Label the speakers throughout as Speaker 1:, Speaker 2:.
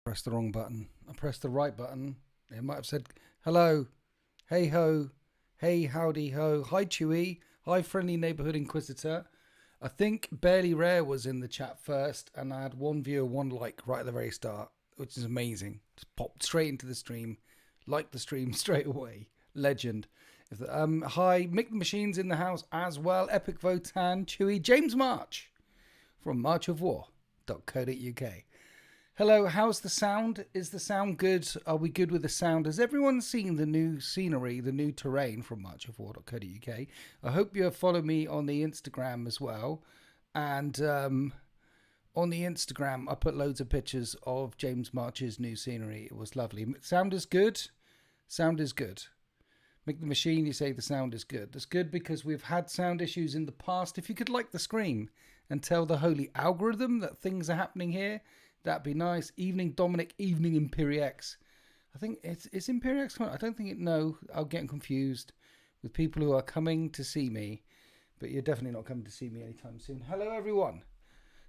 Speaker 1: Pressed the wrong button. I pressed the right button. It might have said hello, hey ho, hey howdy ho, hi Chewy, hi friendly neighborhood inquisitor. I think Barely Rare was in the chat first, and I had one viewer, one like right at the very start, which is amazing. Just popped straight into the stream, liked the stream straight away. Legend. Hi, Mick the Machine's in the house as well. Epic Votan, Chewy, James March from marchofwar.co.uk. Hello, how's the sound? Is the sound good? Are we good with the sound? Has everyone seen the new scenery, the new terrain from marchofwar.co.uk? I hope you follow me on the Instagram as well. And on the Instagram, I put loads of pictures of James March's new scenery. It was lovely. Sound is good? Sound is good. Make the machine, you say the sound is good. That's good because we've had sound issues in the past. If you could like the screen and tell the holy algorithm that things are happening here, that'd be nice. Evening Dominic, evening Imperiex. I think it's Imperiex. I don't think it. No, I'll get confused with people who are coming to see me, but you're definitely not coming to see me anytime soon. Hello, everyone.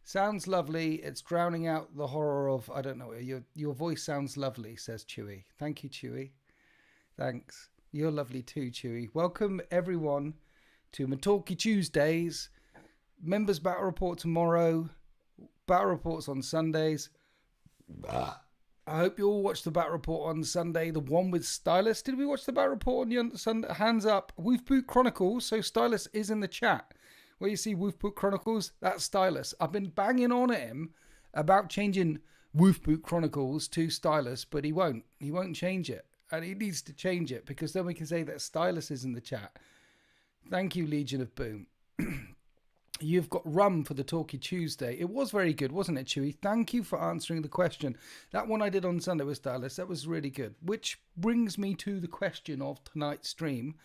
Speaker 1: Sounds lovely. It's drowning out the horror of I don't know. Your voice sounds lovely, says Chewy. Thank you, Chewy. Thanks. You're lovely too, Chewy. Welcome everyone to Matalky Tuesdays. Members Battle Report tomorrow. Battle Reports on Sundays. I hope you all watched the Battle Report on Sunday, the one with Stylus. Did we watch the Battle Report on Sunday? Hands up. Wolfboot Chronicles. So Stylus is in the chat. Where you see Wolfboot Chronicles, that's Stylus. I've been banging on at him about changing Wolfboot Chronicles to Stylus, but he won't. He won't change it. And he needs to change it because then we can say that Stylus is in the chat. Thank you, Legion of Boom. You've got rum for the Talky Tuesday. It was very good, wasn't it, Chewy? Thank you for answering the question. That one I did on Sunday with Stylus, that was really good. Which brings me to the question of tonight's stream.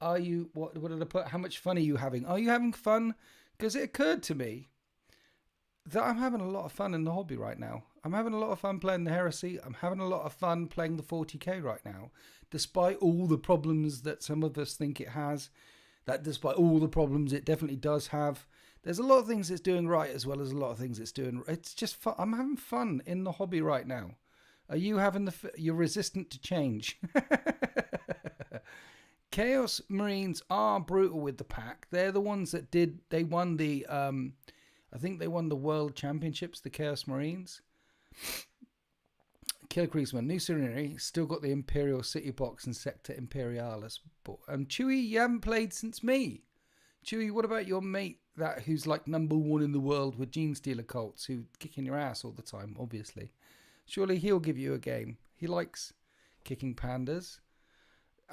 Speaker 1: Are you, what did I put? How much fun are you having? Are you having fun? Because it occurred to me that I'm having a lot of fun in the hobby right now. I'm having a lot of fun playing the heresy. I'm having a lot of fun playing the 40k right now. Despite all the problems that some of us think it has. That despite all the problems it definitely does have, there's a lot of things it's doing right as well as a lot of things it's doing. It's just fun. I'm having fun in the hobby right now. Are you having you're resistant to change? Chaos Marines are brutal with the pack. They're the ones that they won the, I think they won the World Championships, the Chaos Marines. Killer Kriesman, new scenery, still got the Imperial City Box and Sector Imperialis. And Chewy, you haven't played since me. Chewy, what about your mate who's like #1 in the world with Gene Stealer cults, who kicking your ass all the time, obviously? Surely he'll give you a game. He likes kicking pandas.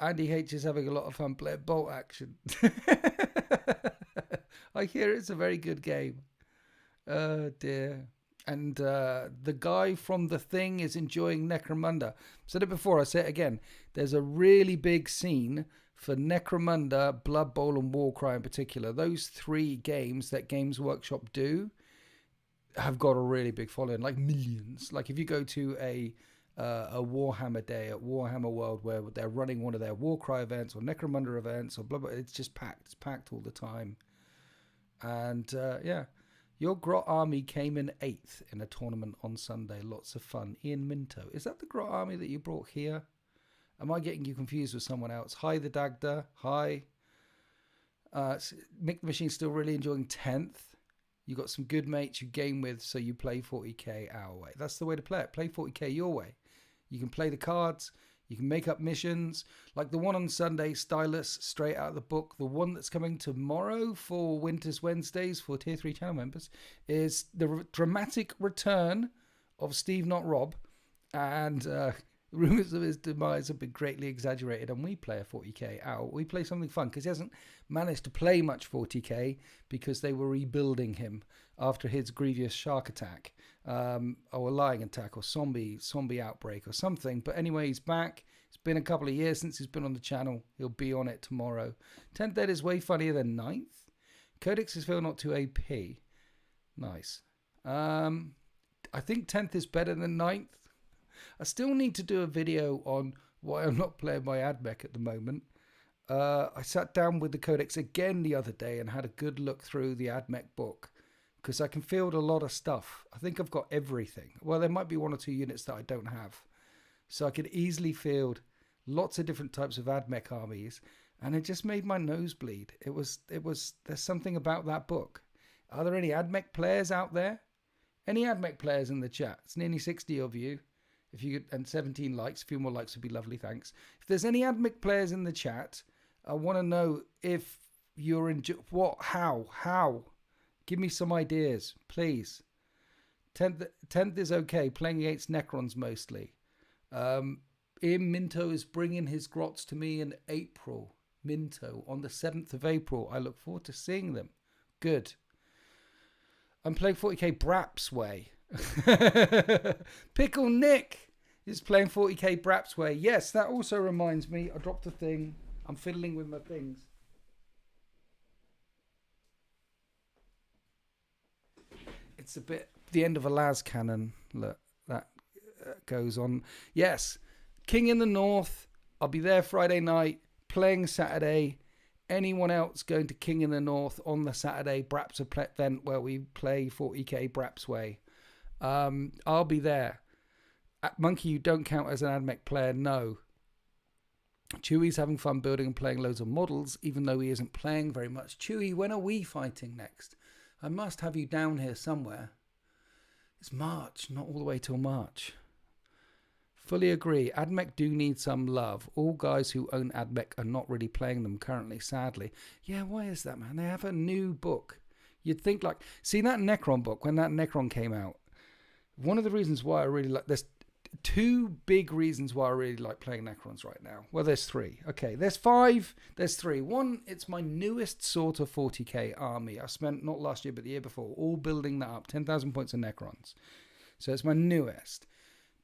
Speaker 1: Andy H is having a lot of fun playing bolt action. I hear it's a very good game. Oh dear. And the guy from The Thing is enjoying Necromunda. I've said it before, I say it again. There's a really big scene for Necromunda, Blood Bowl, and Warcry in particular. Those three games that Games Workshop do have got a really big following, like millions. Like if you go to a Warhammer day at Warhammer World where they're running one of their Warcry events or Necromunda events or blah, blah, it's just packed. It's packed all the time. And yeah. Your Grot army came in 8th in a tournament on Sunday. Lots of fun. Ian Minto. Is that the Grot army that you brought here? Am I getting you confused with someone else? Hi, the Dagda. Hi. Mick the Machine's still really enjoying 10th. You got some good mates you game with, so you play 40k our way. That's the way to play it. Play 40k your way. You can play the cards. You can make up missions. Like the one on Sunday, Stylus, straight out of the book. The one that's coming tomorrow for Winter's Wednesdays for Tier 3 channel members is the dramatic return of Steve Not Rob. And rumours of his demise have been greatly exaggerated. And we play a 40k out. We play something fun because he hasn't managed to play much 40k because they were rebuilding him after his grievous shark attack. Or a lion attack or zombie outbreak or something. But anyway, he's back. It's been a couple of years since he's been on the channel. He'll be on it tomorrow. 10th Ed is way funnier than 9th. Codex is still not too AP. Nice. I think 10th is better than 9th. I still need to do a video on why I'm not playing my Admech at the moment. I sat down with the Codex again the other day and had a good look through the Admech book. because I can field a lot of stuff. I think I've got everything. Well, there might be 1 or 2 units that I don't have. So I could easily field lots of different types of Admech armies, and it just made my nose bleed. There's something about that book. Are there any Admech players out there? Any Admech players in the chat? It's nearly 60 of you. If you could, and 17 likes, a few more likes would be lovely, thanks. If there's any Admech players in the chat, I want to know if you're in how. Give me some ideas, please. 10th is okay, playing against Necrons mostly. Ian Minto is bringing his grots to me in April. Minto, on the 7th of April. I look forward to seeing them. Good. I'm playing 40k Braps way. Pickle Nick is playing 40k Braps way. Yes, that also reminds me. I dropped a thing. I'm fiddling with my things. It's a bit the end of a las cannon. Look, that goes on. Yes, King in the North. I'll be there Friday night, playing Saturday. Anyone else going to King in the North on the Saturday Braps event where we play 40k Braps way? I'll be there. Monkey, you don't count as an Admech player. No. Chewie's having fun building and playing loads of models, even though he isn't playing very much. Chewie, when are we fighting next? I must have you down here somewhere. It's March, not all the way till March. Fully agree. Admech do need some love. All guys who own Admech are not really playing them currently, sadly. Yeah, why is that, man? They have a new book. You'd think like... See that Necron book, when that Necron came out? One of the reasons why I really like... There's 2 big reasons why I really like playing Necrons right now. Well, there's 3. Okay, there's 5. There's 3. 1, it's my newest sort of 40k army. I spent, not last year, but the year before, all building that up. 10,000 points of Necrons. So it's my newest.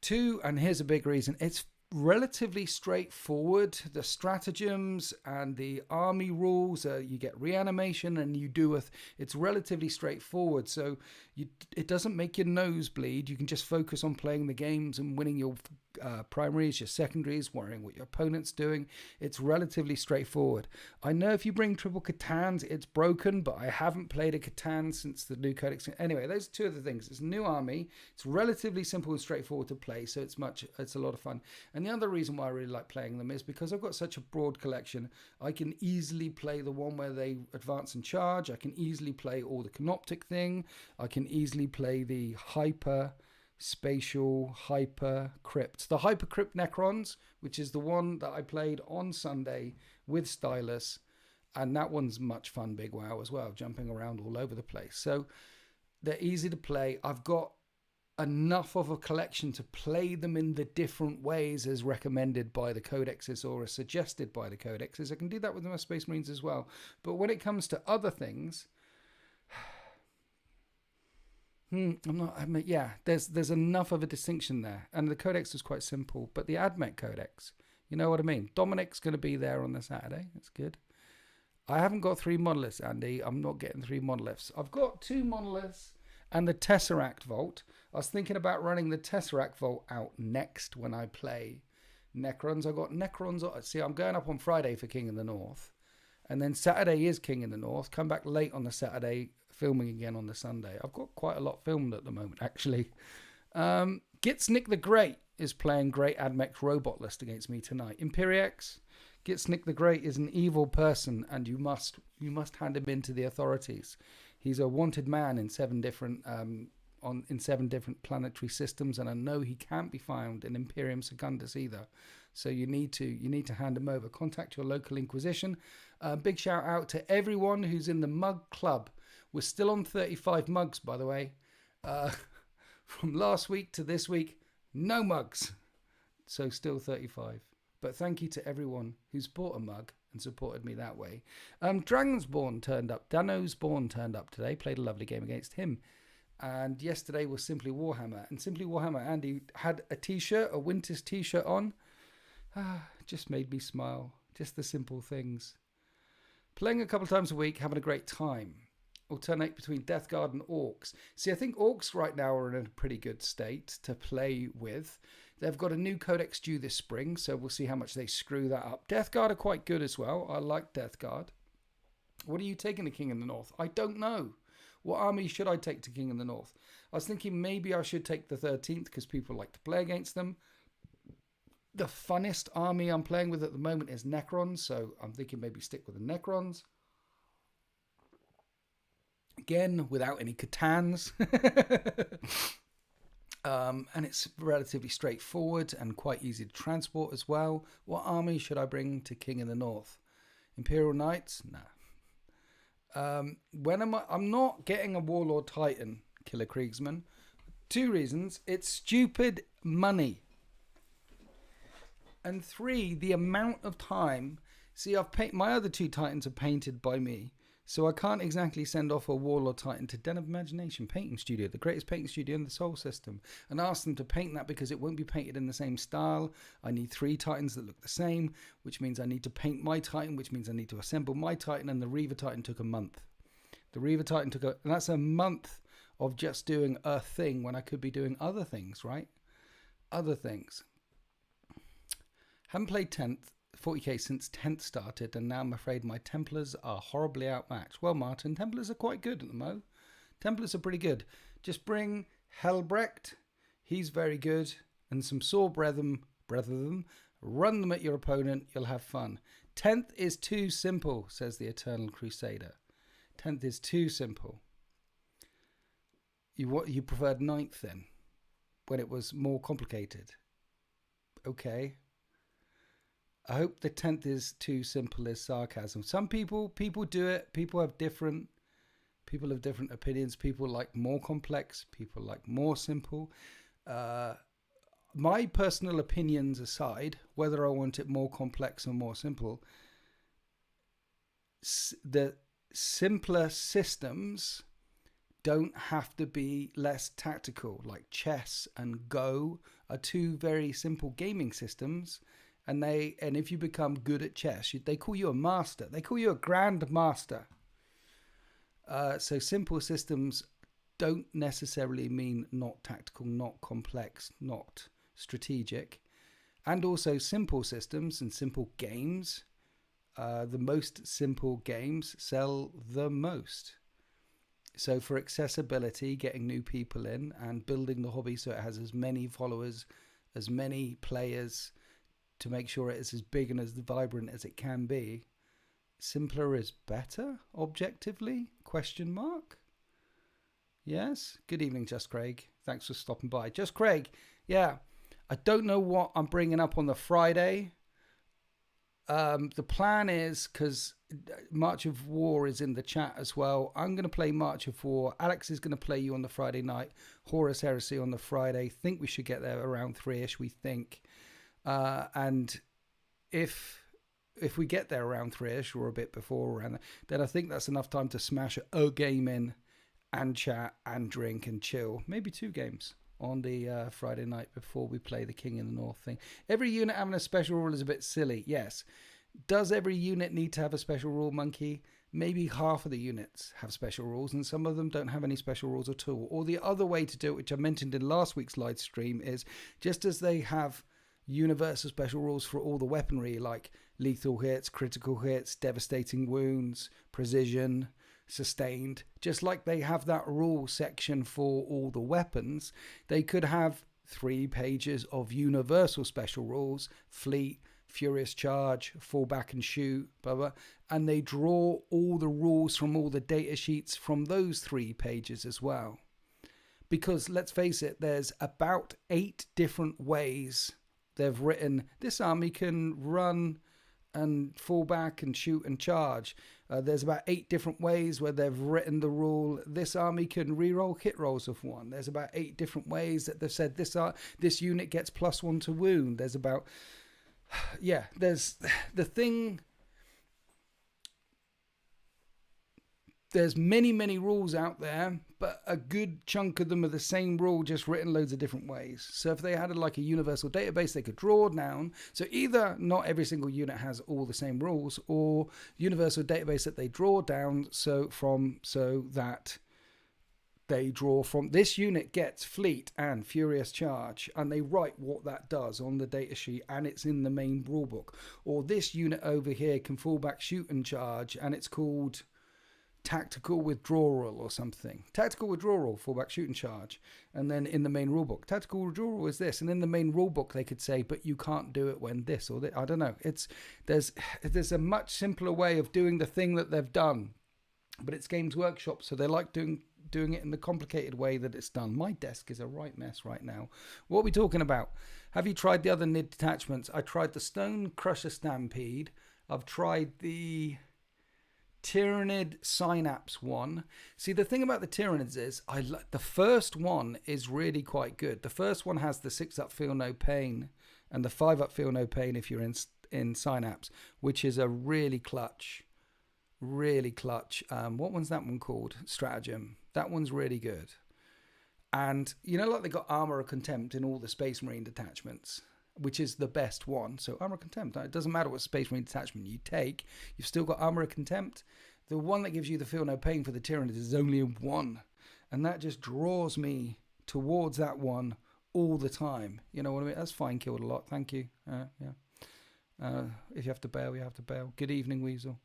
Speaker 1: 2, and here's a big reason, it's relatively straightforward. The stratagems and the army rules, you get reanimation and you do it's relatively straightforward. So it doesn't make your nose bleed. You can just focus on playing the games and winning your primaries, your secondaries, worrying what your opponent's doing. It's relatively straightforward. I know if you bring triple Catans, it's broken, but I haven't played a Catan since the new codex. Anyway, those are 2 of the things. It's a new army. It's relatively simple and straightforward to play, so it's a lot of fun. And the other reason why I really like playing them is because I've got such a broad collection. I can easily play the one where they advance and charge. I can easily play all the canoptic thing. I can easily play the hyper spatial hyper crypt, the hyper crypt Necrons, which is the one that I played on Sunday with Stylus, and that one's much fun. Big wow as well, jumping around all over the place. So they're easy to play. I've got enough of a collection to play them in the different ways as recommended by the codexes or as suggested by the codexes. I can do that with my Space Marines as well. But when it comes to other things, there's enough of a distinction there. And the codex is quite simple. But the Admech codex, you know what I mean? Dominic's going to be there on the Saturday. That's good. I haven't got 3 monoliths, Andy. I'm not getting 3 monoliths. I've got 2 monoliths and the Tesseract Vault. I was thinking about running the Tesseract Vault out next when I play Necrons. I got Necrons. See, I'm going up on Friday for King in the North. And then Saturday is King in the North. Come back late on the Saturday, filming again on the Sunday. I've got quite a lot filmed at the moment, actually. Gitsnick the Great is playing Great Admech robot list against me tonight. Imperiex, Gitsnick the Great is an evil person, and you must hand him in to the authorities. He's a wanted man in 7 different in 7 different planetary systems, and I know he can't be found in Imperium Secundus either. So you need to hand him over. Contact your local Inquisition. Big shout out to everyone who's in the mug club. We're still on 35 mugs, by the way. From last week to this week, no mugs. So still 35. But thank you to everyone who's bought a mug and supported me that way. Dragonsborn turned up. Danosborn turned up today. Played a lovely game against him. And yesterday was Simply Warhammer. And Simply Warhammer, Andy, had a t-shirt, a Winter's t-shirt on. Just made me smile. Just the simple things. Playing a couple times a week, having a great time. Alternate between Death Guard and Orcs. See, I think Orcs right now are in a pretty good state to play with. They've got a new codex due this spring, so we'll see how much they screw that up. Death Guard are quite good as well. I like Death Guard. What are you taking the King in the North? I don't know. What army should I take to King in the North? I was thinking maybe I should take the 13th because people like to play against them. The funnest army I'm playing with at the moment is Necrons, so I'm thinking maybe stick with the Necrons. Again, without any Catans. And it's relatively straightforward and quite easy to transport as well. What army should I bring to King in the North? Imperial Knights? Nah. I'm not getting a Warlord Titan, Killer Kriegsman. 2 reasons. It's stupid money. And 3, the amount of time. See, my other 2 Titans are painted by me. So I can't exactly send off a Warlord Titan to Den of Imagination Painting Studio, the greatest painting studio in the Sol system, and ask them to paint that because it won't be painted in the same style. I need 3 Titans that look the same, which means I need to paint my Titan, which means I need to assemble my Titan, and the Reaver Titan took a month. The Reaver Titan and that's a month of just doing a thing when I could be doing other things, right? Other things. Haven't played 10th. 40k since 10th started, and now I'm afraid my Templars are horribly outmatched. Well, Martin, Templars are quite good at the mo. Templars are pretty good. Just bring Helbrecht, he's very good, and some Sword Brethren, run them at your opponent, you'll have fun. 10th is too simple, says the Eternal Crusader. 10th is too simple. You preferred 9th then, when it was more complicated. Okay. I hope the 10th is too simple as sarcasm. Some people do it. People have different opinions. People like more complex. People like more simple. My personal opinions aside, whether I want it more complex or more simple, the simpler systems don't have to be less tactical. Like chess and Go are 2 very simple gaming systems. And if you become good at chess, they call you a master. They call you a grand master. So simple systems don't necessarily mean not tactical, not complex, not strategic. And also simple systems and simple games. The most simple games sell the most. So for accessibility, getting new people in and building the hobby so it has as many followers, as many players, to make sure it is as big and as vibrant as it can be. Simpler is better, objectively? ? Yes? Good evening, Just Craig. Thanks for stopping by. Just Craig, yeah. I don't know what I'm bringing up on the Friday. The plan is, because March of War is in the chat as well, I'm going to play March of War. Alex is going to play you on the Friday night. Horus Heresy on the Friday. Think we should get there around 3ish, we think. And if we get there around 3ish or a bit before around that, then I think that's enough time to smash a game in and chat and drink and chill. Maybe 2 games on the Friday night before we play the King in the North thing. Every unit having a special rule is a bit silly. Yes. Does every unit need to have a special rule, Monkey? Maybe half of the units have special rules and some of them don't have any special rules at all. Or the other way to do it, which I mentioned in last week's live stream, is just as they have universal special rules for all the weaponry like lethal hits, critical hits, devastating wounds, precision, sustained, just like they have that rule section for all the weapons, they could have 3 pages of universal special rules: fleet, furious charge, fall back and shoot, blah blah, and they draw all the rules from all the data sheets from those 3 pages as well. Because let's face it, there's about 8 different ways they've written this army can run and fall back and shoot and charge. There's about 8 different ways where they've written the rule this army can reroll hit rolls of 1. There's about 8 different ways that they've said this unit gets +1 to wound. There's about there's the thing. There's many rules out there, but a good chunk of them are the same rule, just written loads of different ways. So if they had like a universal database, they could draw down. So either not every single unit has all the same rules, or universal database that they draw down so that they draw from this unit gets fleet and furious charge, and they write what that does on the data sheet, and it's in the main rulebook. Or this unit over here can fall back, shoot and charge, and it's called tactical withdrawal or something. Tactical withdrawal, fallback shooting charge. And then in the main rulebook, tactical withdrawal is this. And in the main rulebook, they could say, but you can't do it when this or that. I don't know. There's a much simpler way of doing the thing that they've done. But it's Games Workshop, so they like doing it in the complicated way that it's done. My desk is a right mess right now. What are we talking about? Have you tried the other NID detachments? I tried the Stone Crusher Stampede. I've tried the Tyranid Synapse one. See, the thing about the Tyranids is the first one is really quite good. The first one has the 6-up Feel No Pain and the 5-up Feel No Pain if you're in Synapse, which is a really clutch. What one's that one called? Stratagem. That one's really good. And like they got Armor of Contempt in all the Space Marine detachments, which is the best one. So Armor of Contempt, it doesn't matter what Space Marine detachment you take, you've still got Armor of Contempt. The one that gives you the Feel No Pain for the Tyranid is only one. And that just draws me towards that one all the time. You know what I mean? That's fine, killed a lot. Thank you. If you have to bail, you have to bail. Good evening, Weasel.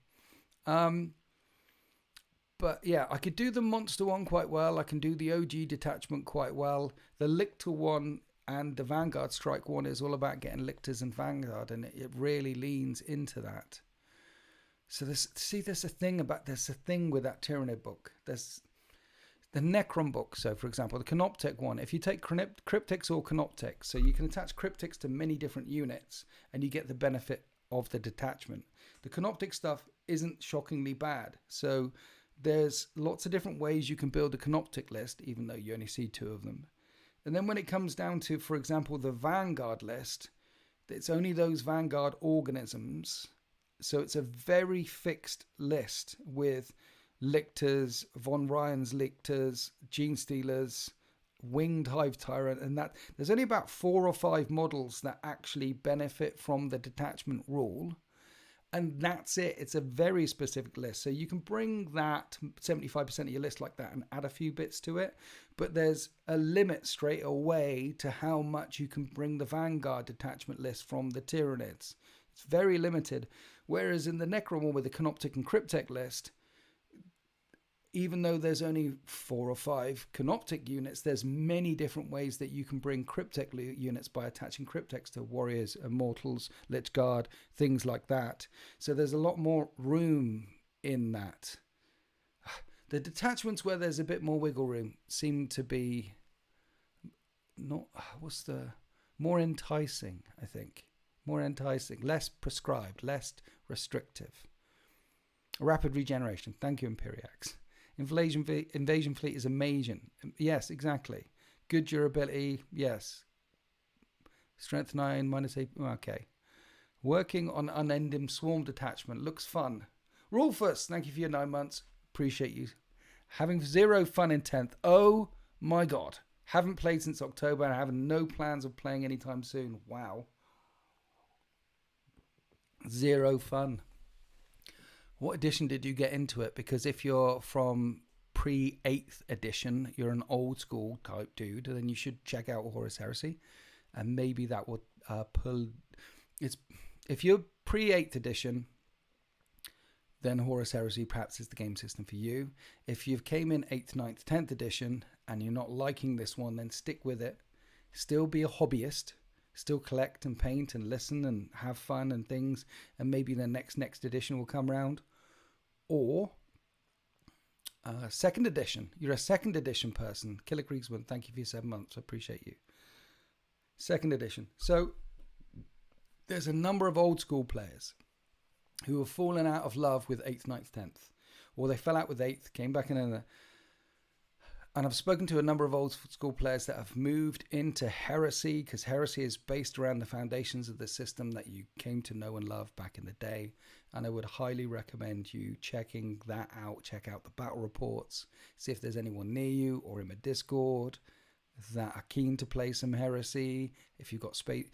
Speaker 1: But yeah, I could do the Monster one quite well. I can do the OG detachment quite well. The Lictor one and the Vanguard Strike one is all about getting Lictors and Vanguard, and it really leans into that. So there's a thing with that Tyranid book. There's the Necron book. So for example, the Canoptek one, if you take Cryptics or Canoptics, so you can attach Cryptics to many different units and you get the benefit of the detachment. The Canoptic stuff isn't shockingly bad. So there's lots of different ways you can build a Canoptic list, even though you only see 2 of them. And then when it comes down to, for example, the Vanguard list, it's only those Vanguard organisms. So it's a very fixed list with Lictors, Von Ryan's Lictors, Gene Stealers, Winged Hive Tyrant, and that there's only about 4 or 5 models that actually benefit from the detachment rule. And that's it. It's a very specific list. So you can bring that 75% of your list like that and add a few bits to it. But there's a limit straight away to how much you can bring the Vanguard detachment list from the Tyranids. It's very limited. Whereas in the Necron one with the Canoptic and Cryptek list, even though there's only 4 or 5 Canoptic units, there's many different ways that you can bring Cryptek units by attaching Crypteks to Warriors, Immortals, Lich Guard, things like that. So there's a lot more room in that. The detachments where there's a bit more wiggle room seem to be more enticing, I think. More enticing, less prescribed, less restrictive. Rapid regeneration. Thank you, Imperiax. Invasion fleet is amazing. Yes, exactly. Good durability. Yes. Strength 9, -8. Okay. Working on unending swarm detachment. Looks fun. Rolfus, thank you for your 9 months. Appreciate you. Having 0 fun in 10th. Oh my God. Haven't played since October and I have no plans of playing anytime soon. Wow. 0 fun. What edition did you get into it? Because if you're from pre-8th edition, you're an old school type dude, then you should check out Horus Heresy. And maybe that would pull... If you're pre-8th edition, then Horus Heresy perhaps is the game system for you. If you've came in 8th, 9th, 10th edition, and you're not liking this one, then stick with it. Still be a hobbyist. Still collect and paint and listen and have fun and things, and maybe the next edition will come round. Or 2nd edition. You're a 2nd edition person. Killer Kriegsman, thank you for your 7 months. I appreciate you. 2nd edition. So there's a number of old school players who have fallen out of love with 8th, 9th, 10th. Or they fell out with 8th, came back in and I've spoken to a number of old school players that have moved into Heresy, because Heresy is based around the foundations of the system that you came to know and love back in the day. And I would highly recommend you checking that out. Check out the battle reports. See if there's anyone near you or in my Discord that are keen to play some Heresy. If you've got space,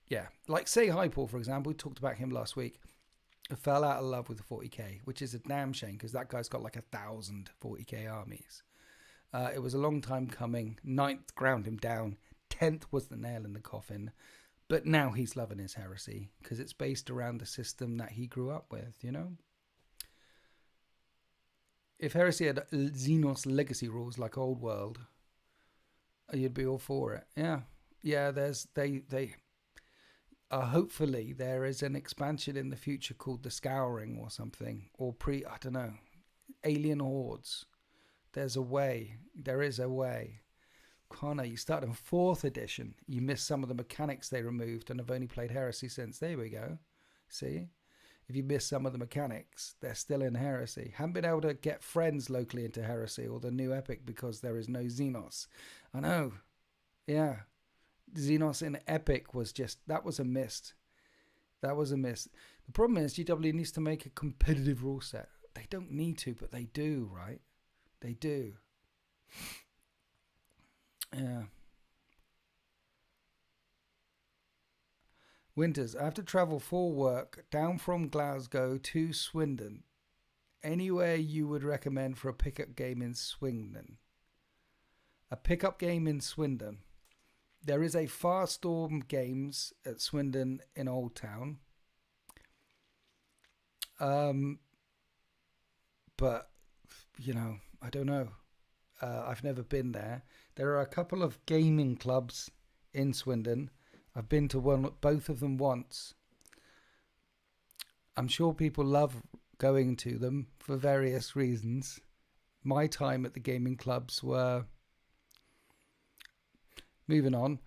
Speaker 1: yeah. Like say Hi Paul, for example. We talked about him last week. I fell out of love with the 40k, which is a damn shame because that guy's got like 1,000 40k armies. It was a long time coming. 9th ground him down. 10th was the nail in the coffin. But now he's loving his Heresy because it's based around the system that he grew up with, you know? If Heresy had Xenos legacy rules like Old World, you'd be all for it. Yeah, yeah. They hopefully there is an expansion in the future called the Scouring or something, or I don't know, Alien Hordes. There's a way. There is a way. Connor, you start in 4th edition. You miss some of the mechanics they removed and have only played Heresy since. There we go. See? If you miss some of the mechanics, they're still in Heresy. Haven't been able to get friends locally into Heresy or the new Epic because there is no Xenos. I know. Yeah. Xenos in Epic was that was a miss. That was a miss. The problem is GW needs to make a competitive rule set. They don't need to, but they do, right? They do. Yeah. Winters, I have to travel for work down from Glasgow to Swindon. Anywhere you would recommend for a pickup game in Swindon? A pickup game in Swindon. There is a Firestorm Games at Swindon in Old Town. But, you know, I don't know. I've never been there. There are a couple of gaming clubs in Swindon. I've been to both of them once. I'm sure people love going to them for various reasons. My time at the gaming clubs were... Moving on.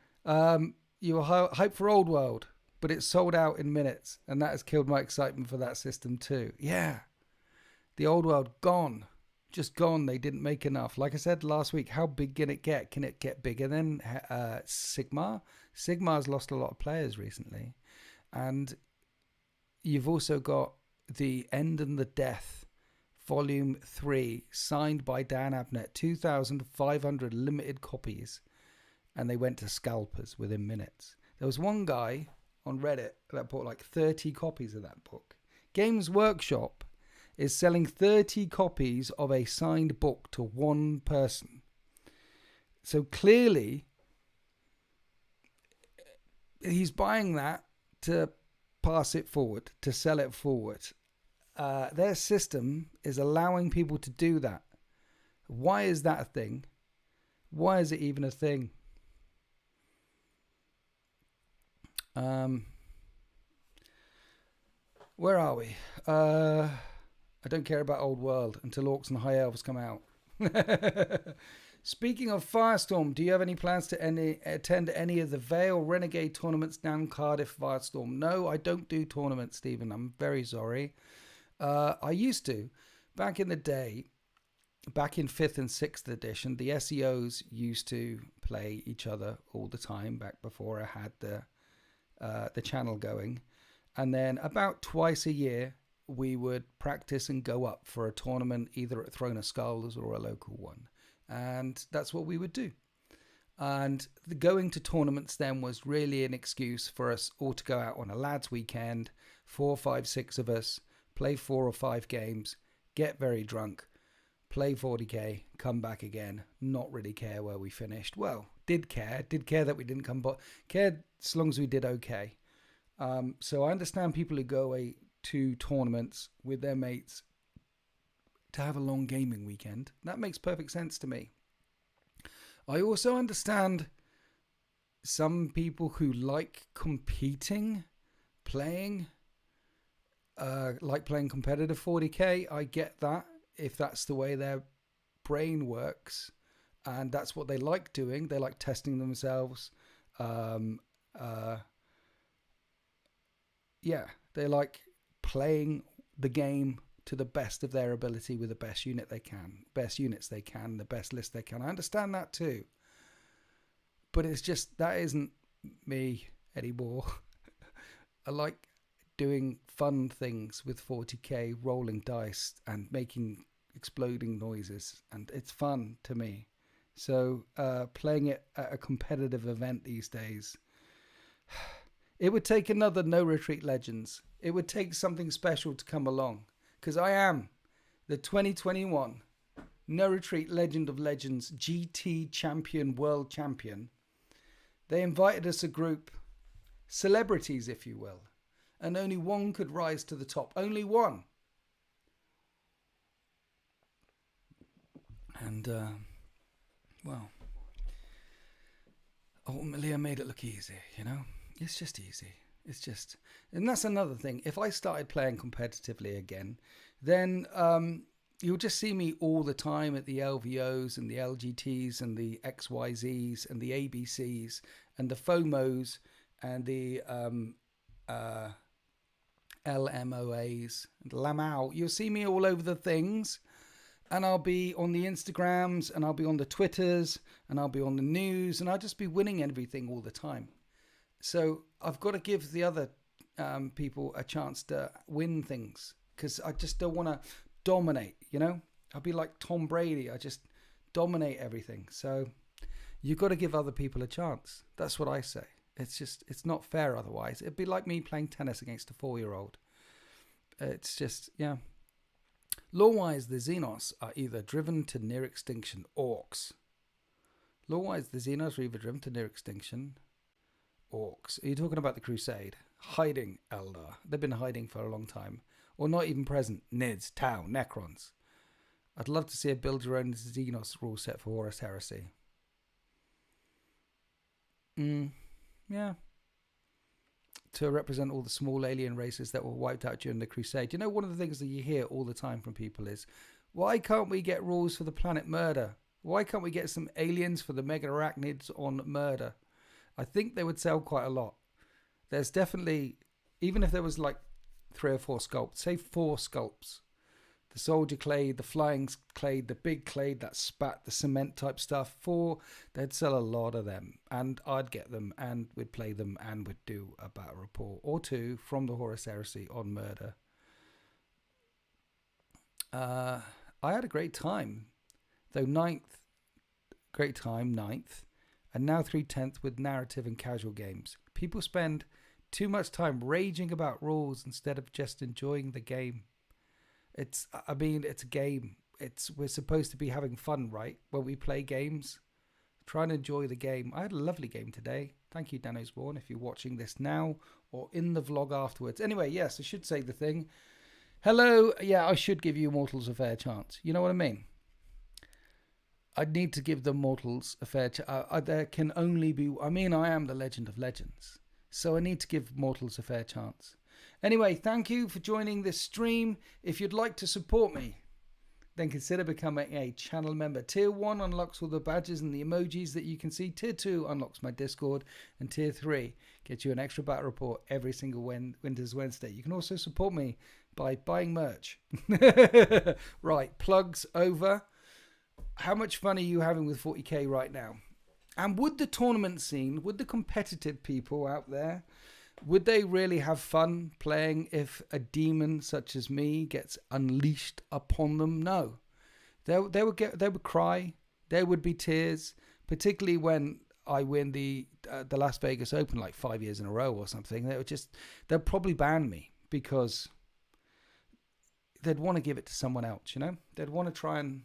Speaker 1: You were hyped for Old World, but it sold out in minutes, and that has killed my excitement for that system too. Yeah. The Old World, gone. Just gone. They didn't make enough. Like I said last week, how big can it get? Can it get bigger than Sigmar? Sigmar's lost a lot of players recently. And you've also got The End and the Death, Volume 3, signed by Dan Abnett, 2,500 limited copies. And they went to scalpers within minutes. There was one guy on Reddit that bought like 30 copies of that book. Games Workshop is selling 30 copies of a signed book to one person. So clearly, he's buying that to pass it forward, to sell it forward. Their system is allowing people to do that. Why is that a thing? Why is it even a thing? Where are we? I don't care about Old World until Orcs and High Elves come out. Speaking of Firestorm, do you have any plans to attend any of the Vale Renegade tournaments down Cardiff Firestorm? No, I don't do tournaments, Stephen. I'm very sorry. I used to. Back in the day, back in 5th and 6th edition, the SEOs used to play each other all the time back before I had the channel going. And then about twice a year, we would practice and go up for a tournament, either at Throne of Skulls or a local one. And that's what we would do. And the going to tournaments then was really an excuse for us all to go out on a lads weekend, 4, 5, 6 of us, play 4 or 5 games, get very drunk, play 40k, come back again, not really care where we finished. Well, did care that we didn't come, but cared as long as we did okay. So I understand people who go away to tournaments with their mates to have a long gaming weekend. That makes perfect sense to me. I also understand some people who like competing, playing, like playing competitive 40k. I get that if that's the way their brain works and that's what they like doing. They like testing themselves. Yeah, they like playing the game to the best of their ability with the best units they can, the best list they can. I understand that too. But it's just, that isn't me anymore. I like doing fun things with 40k, rolling dice and making exploding noises, and it's fun to me. So playing it at a competitive event these days, it would take another No Retreat Legends. It would take something special to come along, because I am the 2021 No Retreat Legend of Legends GT Champion World Champion. They invited us a group, celebrities if you will, and only one could rise to the top. Only one. And, well, ultimately I made it look easy, you know? It's just easy. It's just... And that's another thing. If I started playing competitively again, then you'll just see me all the time at the LVOs and the LGTs and the XYZs and the ABCs and the FOMOs and the LMOAs and LAMAO. You'll see me all over the things, and I'll be on the Instagrams and I'll be on the Twitters and I'll be on the news, and I'll just be winning everything all the time. So I've got to give the other people a chance to win things, because I just don't want to dominate, you know? I'll be like Tom Brady. I just dominate everything. So you've got to give other people a chance. That's what I say. It's not fair otherwise. It'd be like me playing tennis against a 4-year-old. It's just, yeah. Lore-wise, the Xenos are either driven to near extinction. Orcs. Lore-wise, the Xenos are either driven to near extinction. Orcs. Are you talking about the Crusade? Hiding, Eldar. They've been hiding for a long time. Or not even present. Nids, Tau, Necrons. I'd love to see a build your own Xenos rule set for Horus Heresy. Yeah. To represent all the small alien races that were wiped out during the Crusade. You know, one of the things that you hear all the time from people is, why can't we get rules for the planet Murder? Why can't we get some aliens for the mega arachnids on Murder? I think they would sell quite a lot. There's definitely, even if there was like 3 or 4 sculpts, say 4 sculpts. The soldier clade, the flying clade, the big clade that spat, the cement type stuff. 4, they'd sell a lot of them, and I'd get them, and we'd play them, and we'd do a battle report or 2 from the Horus Heresy on Murder. I had a great time, though 9th, and now 3/10 with narrative and casual games. People spend too much time raging about rules instead of just enjoying the game. It's a game. We're supposed to be having fun, right? When we play games, try and enjoy the game. I had a lovely game today. Thank you, Danosborn, if you're watching this now or in the vlog afterwards. Anyway, yes, I should say the thing. Hello. Yeah, I should give you mortals a fair chance. You know what I mean? I need to give the mortals a fair chance. There can only be... I mean, I am the legend of legends. So I need to give mortals a fair chance. Anyway, thank you for joining this stream. If you'd like to support me, then consider becoming a channel member. Tier 1 unlocks all the badges and the emojis that you can see. Tier 2 unlocks my Discord. And Tier 3 gets you an extra battle report every single Winter's Wednesday. You can also support me by buying merch. Right, plugs over. How much fun are you having with 40k right now? And would the tournament scene, would the competitive people out there, would they really have fun playing if a demon such as me gets unleashed upon them? No. They would cry. There would be tears, particularly when I win the Las Vegas Open like 5 years in a row or something. They'll probably ban me because they'd want to give it to someone else, you know? They'd want to try and...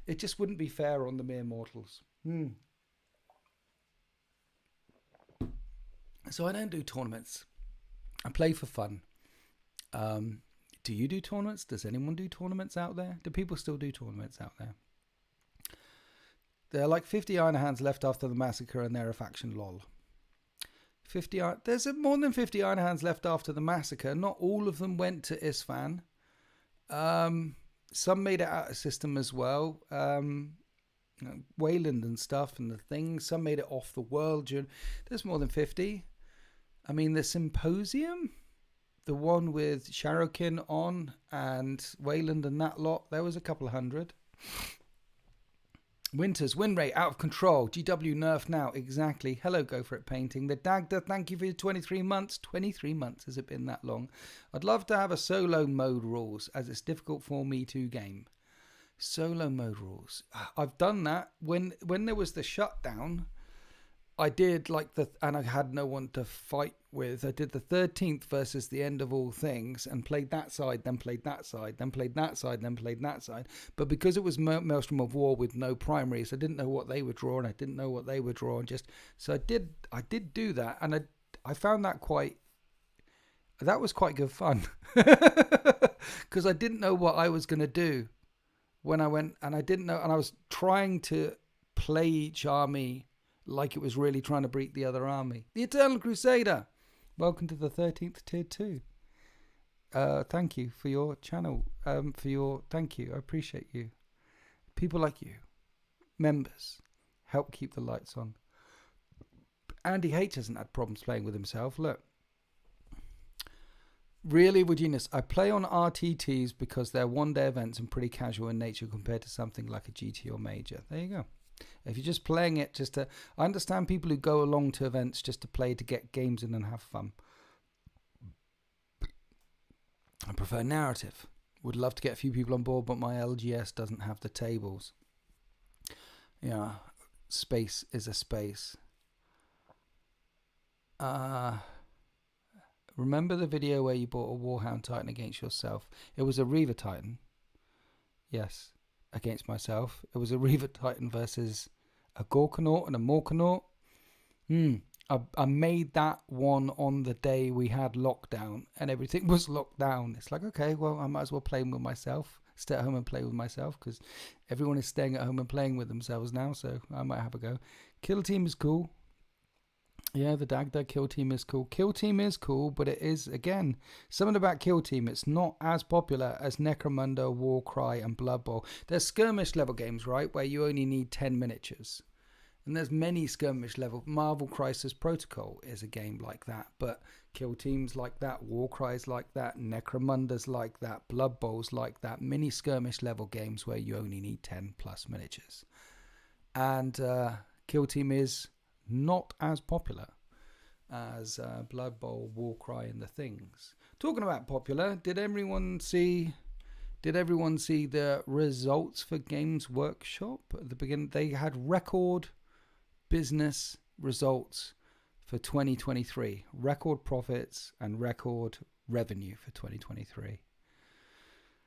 Speaker 1: It just wouldn't be fair on the mere mortals. So I don't do tournaments. I play for fun. Do you do tournaments? Does anyone do tournaments out there? Do people still do tournaments out there? There are like 50 Iron Hands left after the massacre, and they're a faction, lol. There's more than 50 Iron Hands left after the massacre. Not all of them went to Isfahan. Some made it out of system as well. Wayland and stuff and the things. Some made it off the world. There's more than 50. I mean, the Symposium, the one with Sharokin on and Wayland and that lot, there was a couple of hundred. Winters, win rate out of control. GW nerf now. Exactly. Hello, Go For It Painting. The Dagda, thank you for your 23 months. 23 months. Has it been that long? I'd love to have a solo mode rules, as it's difficult for me to game. Solo mode rules. I've done that. When there was the shutdown, I did and I had no one to fight with. I did the 13th versus the end of all things and played that side, then played that side, then played that side, then played that side. But because it was Maelstrom of War with no primaries, I didn't know what they would draw and I didn't know what they would draw. So I did do that, and I found that was quite good fun because I didn't know what I was going to do. when I went, and I didn't know, and I was trying to play each army like it was really trying to beat the other army. The Eternal Crusader. Welcome to the 13th tier 2. Thank you for your channel. Thank you. I appreciate you. People like you, members, help keep the lights on. Andy H hasn't had problems playing with himself. Look. Really, Virginius, I play on RTTs because they're one-day events and pretty casual in nature compared to something like a GT or Major. There you go. If you're just playing it just to... I understand people who go along to events just to play to get games in and have fun. I prefer narrative. Would love to get a few people on board, but my LGS doesn't have the tables. Yeah, space is a space. Remember the video where you bought a Warhound Titan against yourself? It was a Reaver Titan. Yes, against myself. It was a Reaver Titan versus a Gorkanaut and a Morkanaut. I made that one on the day we had lockdown and everything was locked down. It's like, okay, well, I might as well play with myself. Stay at home and play with myself because everyone is staying at home and playing with themselves now, so I might have a go. Kill Team is cool. Yeah, the Dagda Kill Team is cool. Kill Team is cool, but it is, again, something about Kill Team. It's not as popular as Necromunda, Warcry, and Blood Bowl. There's skirmish level games, right, where you only need 10 miniatures. And there's many skirmish level. Marvel Crisis Protocol is a game like that, but Kill Teams like that, Warcry's like that, Necromunda's like that, Blood Bowl's like that. Mini skirmish level games where you only need 10 plus miniatures. And Kill Team is not as popular as Blood Bowl, Warcry, and the things. Talking about popular, did everyone see the results for Games Workshop at the beginning? They had record business results for 2023, record profits and record revenue for 2023.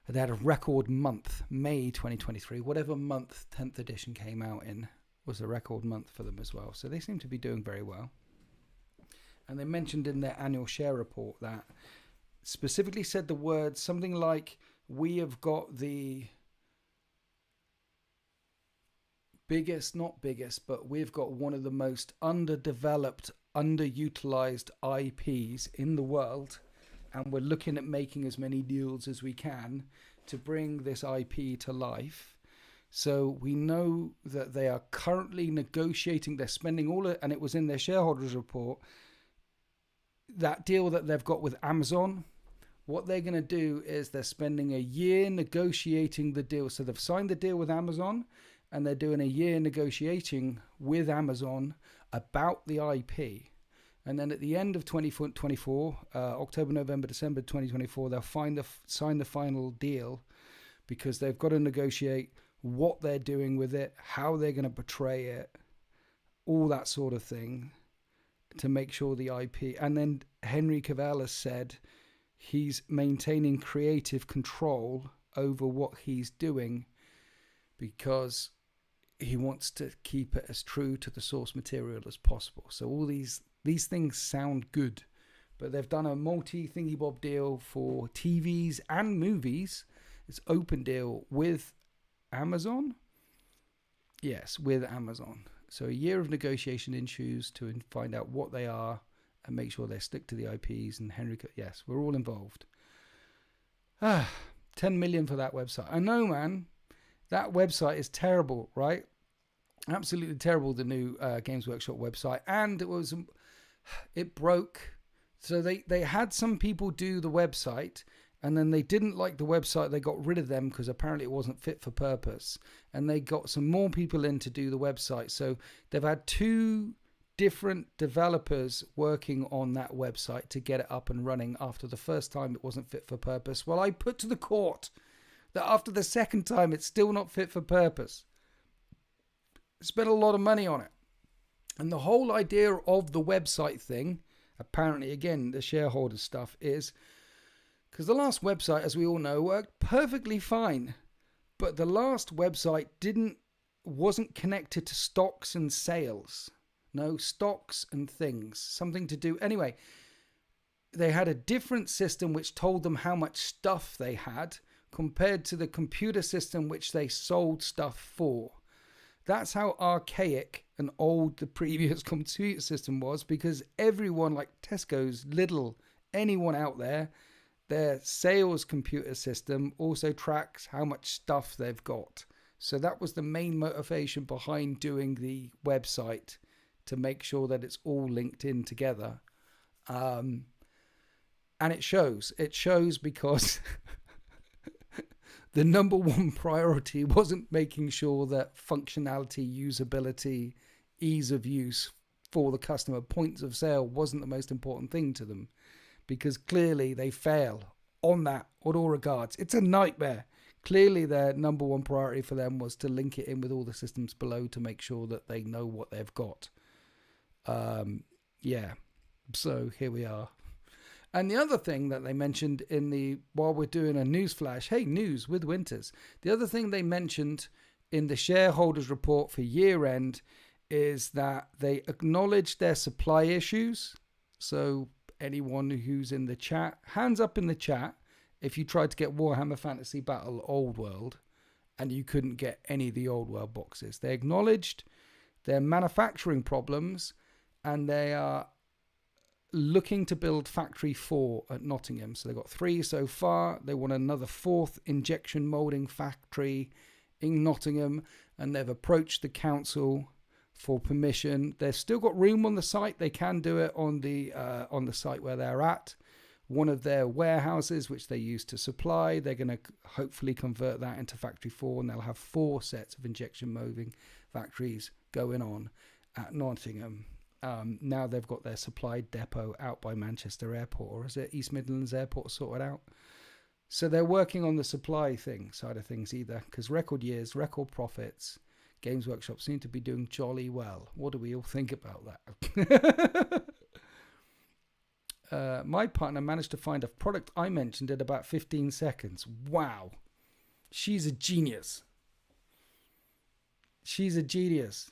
Speaker 1: They had a record month, May 2023, whatever month 10th edition came out in was a record month for them as well. So they seem to be doing very well. And they mentioned in their annual share report that specifically said the words something like, we have got the biggest, not biggest, but we've got one of the most underdeveloped, underutilized IPs in the world. And we're looking at making as many deals as we can to bring this IP to life. So we know that they are currently negotiating, they're spending and it was in their shareholders report, that deal that they've got with Amazon. What they're going to do is they're spending a year negotiating the deal. So they've signed the deal with Amazon and they're doing a year negotiating with Amazon about the IP. And then at the end of 2024, October, November, December 2024, they'll sign the final deal because they've got to negotiate what they're doing with it, how they're going to portray it, all that sort of thing to make sure the IP. And then Henry Cavill has said he's maintaining creative control over what he's doing because he wants to keep it as true to the source material as possible. So all these things sound good, but they've done a multi-thingy-bob deal for TVs and movies. It's open deal with Amazon. Yes, with Amazon. So a year of negotiation ensues to find out what they are and make sure they stick to the IPs. And Henry, yes, we're all involved. 10 million for that website. I know, man. That website is terrible, right? Absolutely terrible, the new Games Workshop website. And it broke. So they had some people do the website, and then they didn't like the website. They got rid of them because apparently it wasn't fit for purpose. And they got some more people in to do the website. So they've had 2 different developers working on that website to get it up and running after the first time it wasn't fit for purpose. Well, I put to the court that after the second time it's still not fit for purpose. Spent a lot of money on it. And the whole idea of the website thing, apparently, again, the shareholder stuff is, because the last website, as we all know, worked perfectly fine. But the last website wasn't connected to stocks and sales. No, stocks and things. Something to do. Anyway, they had a different system which told them how much stuff they had compared to the computer system which they sold stuff for. That's how archaic and old the previous computer system was, because everyone, like Tesco's, Lidl, anyone out there, their sales computer system also tracks how much stuff they've got. So that was the main motivation behind doing the website, to make sure that it's all linked in together. And it shows. It shows because the number one priority wasn't making sure that functionality, usability, ease of use for the customer, points of sale wasn't the most important thing to them, because clearly they fail on that on all regards. It's a nightmare. Clearly their number one priority for them was to link it in with all the systems below to make sure that they know what they've got. Yeah, so here we are. And the other thing that they mentioned while we're doing a news flash, hey, news with Winters. The other thing they mentioned in the shareholders report for year end is that they acknowledged their supply issues. So anyone who's in the chat, hands up in the chat if you tried to get Warhammer Fantasy Battle Old World and you couldn't get any of the Old World boxes. They acknowledged their manufacturing problems, and they are looking to build Factory 4 at Nottingham. So they've got 3 so far. They want another 4th injection molding factory in Nottingham, and they've approached the council for permission. They've still got room on the site. They can do it on the site where they're at. One of their warehouses, which they use to supply, they're going to hopefully convert that into Factory 4, and they'll have 4 sets of injection molding factories going on at Nottingham. Now they've got their supply depot out by Manchester Airport, or is it East Midlands Airport, sorted out. So they're working on the supply side of things either, because record years, record profits, Games Workshop seem to be doing jolly well. What do we all think about that? My partner managed to find a product I mentioned in about 15 seconds. Wow. She's a genius. She's a genius.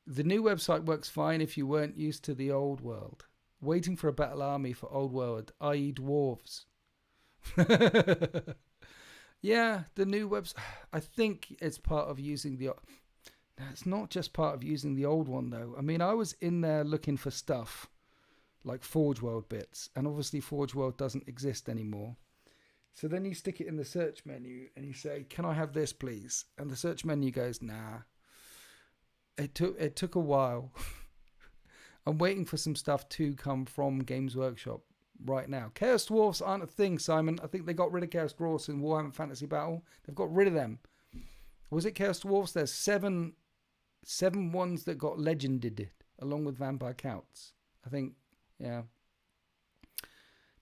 Speaker 1: The new website works fine if you weren't used to the old world. Waiting for a battle army for old world, i.e. dwarves. Yeah, the new website. I think it's part of using the... It's not just part of using the old one, though. I mean, I was in there looking for stuff like Forge World bits, and obviously Forge World doesn't exist anymore. So then you stick it in the search menu and you say, can I have this, please? And the search menu goes, nah. It took a while. I'm waiting for some stuff to come from Games Workshop right now. Chaos Dwarfs aren't a thing, Simon. I think they got rid of Chaos Dwarfs in Warhammer Fantasy Battle. They've got rid of them. Was it Chaos Dwarfs? There's seven ones that got legended along with Vampire Counts. I think, yeah.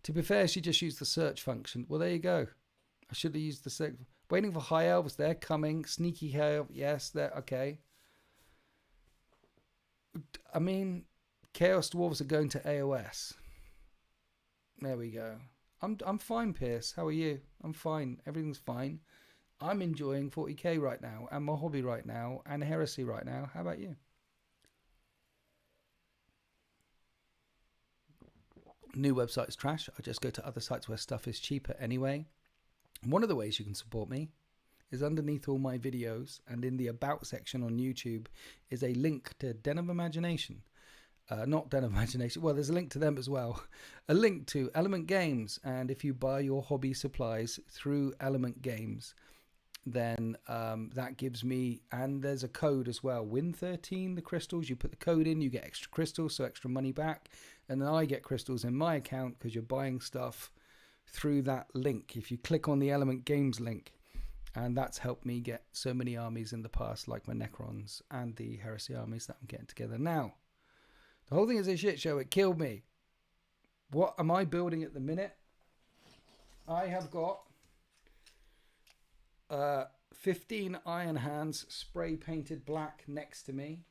Speaker 1: To be fair, she just used the search function. Well, there you go. I should have used the search. Waiting for High Elves. They're coming. Sneaky High Elves. Yes, they're okay. I mean, Chaos Dwarves are going to AOS. There we go. I'm fine, Pierce. How are you? I'm fine. Everything's fine. I'm enjoying 40k right now, and my hobby right now, and heresy right now. How about you? New website is trash. I just go to other sites where stuff is cheaper anyway. One of the ways you can support me is underneath all my videos, and in the About section on YouTube is a link to Den of Imagination. Not Den of Imagination. Well, there's a link to them as well. A link to Element Games, and if you buy your hobby supplies through Element Games, then that gives me, and there's a code as well, Win13, the crystals. You put the code in, you get extra crystals, so extra money back, and then I get crystals in my account because you're buying stuff through that link. If you click on the Element Games link, and that's helped me get so many armies in the past, like my Necrons and the Heresy armies that I'm getting together now. The whole thing is a shit show. It killed me. What am I building at the minute? I have got 15 Iron Hands spray painted black next to me.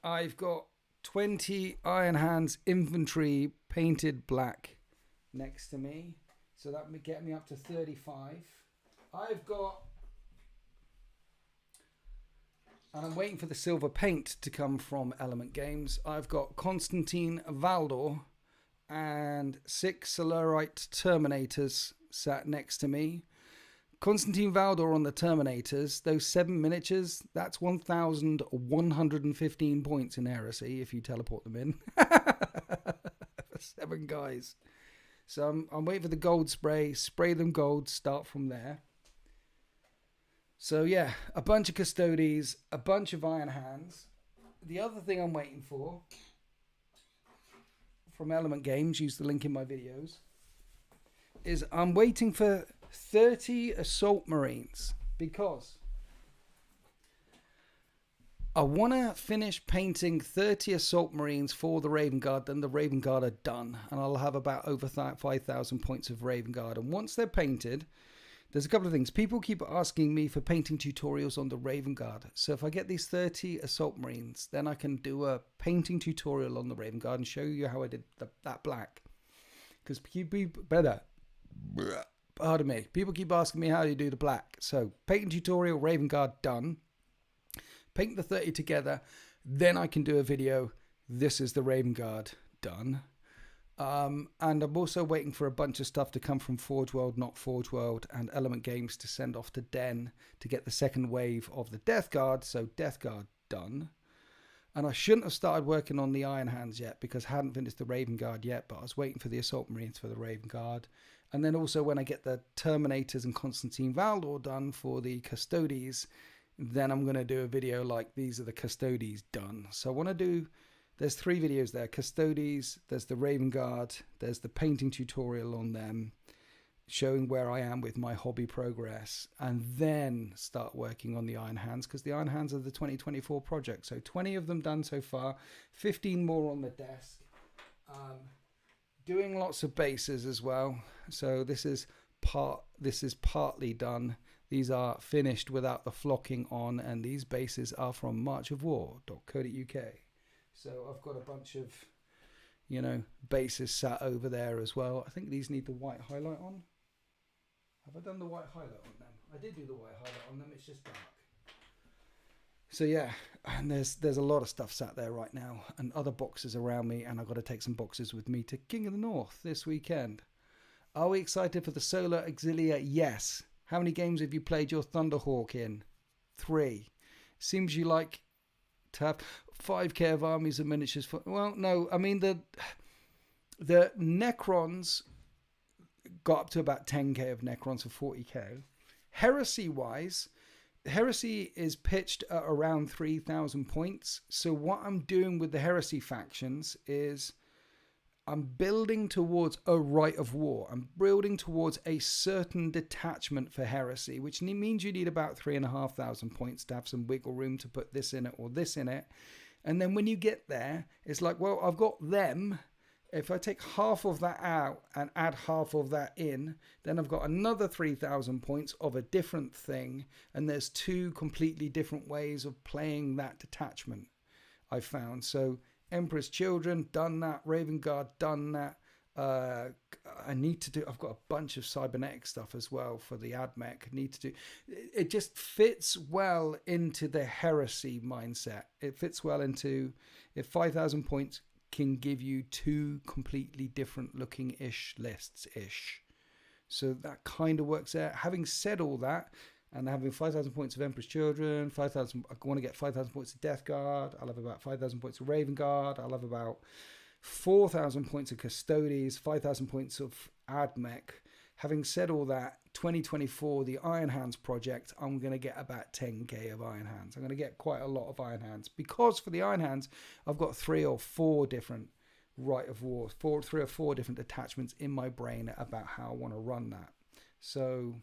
Speaker 1: I've got 20 Iron Hands infantry painted black next to me. So that would get me up to 35. I've got... And I'm waiting for the silver paint to come from Element Games. I've got Constantine Valdor and 6 Solarite Terminators sat next to me. Constantine Valdor on the Terminators, those 7 miniatures, that's 1,115 points in Heresy if you teleport them in. 7 guys. So I'm waiting for the gold spray them gold, start from there. So yeah, a bunch of Custodes, a bunch of Iron Hands. The other thing I'm waiting for from Element Games, use the link in my videos, is I'm waiting for 30 Assault Marines because I want to finish painting 30 Assault Marines for the Raven Guard. Then the Raven Guard are done, and I'll have about over 5,000 points of Raven Guard. And once they're painted, there's a couple of things. People keep asking me for painting tutorials on the Raven Guard. So if I get these 30 Assault Marines, then I can do a painting tutorial on the Raven Guard and show you how I did that black. Because pardon me, people keep asking me how you do the black. So painting tutorial, Raven Guard done. Paint the 30 together. Then I can do a video. This is the Raven Guard done. And I'm also waiting for a bunch of stuff to come from Forge World, Not Forge World, and Element Games to send off to Den to get the second wave of the Death Guard. So Death Guard done. And I shouldn't have started working on the Iron Hands yet because I hadn't finished the Raven Guard yet, but I was waiting for the Assault Marines for the Raven Guard. And then also when I get the Terminators and Constantine Valdor done for the Custodes, then I'm going to do a video like these are the Custodes done. So I want to do... There's 3 videos there. Custodes, there's the Raven Guard, there's the painting tutorial on them, showing where I am with my hobby progress, and then start working on the Iron Hands, because the Iron Hands are the 2024 project. So 20 of them done so far, 15 more on the desk. Doing lots of bases as well. So this is partly done. These are finished without the flocking on, and these bases are from marchofwar.co.uk. So I've got a bunch of, bases sat over there as well. I think these need the white highlight on. Have I done the white highlight on them? I did do the white highlight on them. It's just dark. So yeah, and there's a lot of stuff sat there right now, and other boxes around me, and I've got to take some boxes with me to King of the North this weekend. Are we excited for the Solar Auxilia? Yes. How many games have you played your Thunderhawk in? 3. Seems you like to have 5k of armies and miniatures for... Well, no, I mean the Necrons got up to about 10k of Necrons for 40k. Heresy-wise, Heresy is pitched at around 3,000 points. So what I'm doing with the Heresy factions is I'm building towards a rite of war. I'm building towards a certain detachment for Heresy, which means you need about 3,500 points to have some wiggle room to put this in it or this in it. And then when you get there, it's like, well, I've got them. If I take half of that out and add half of that in, then I've got another 3,000 points of a different thing. And there's 2 completely different ways of playing that detachment, I found. So Emperor's Children, done that. Raven Guard, done that. I've got a bunch of cybernetic stuff as well for the Admech. It just fits well into the Heresy mindset. It fits well into, if 5,000 points can give you 2 completely different looking lists. So that kind of works out. Having said all that, and having 5,000 points of Emperor's Children, I want to get 5,000 points of Death Guard. I'll have about 5,000 points of Raven Guard. I'll have about 4,000 points of Custodes, 5,000 points of Admech. Having said all that, 2024, the Iron Hands project, I'm going to get about 10k of Iron Hands. I'm going to get quite a lot of Iron Hands, because for the Iron Hands, I've got 3 or 4 different Rite of War, 3 or 4 different attachments in my brain about how I want to run that. So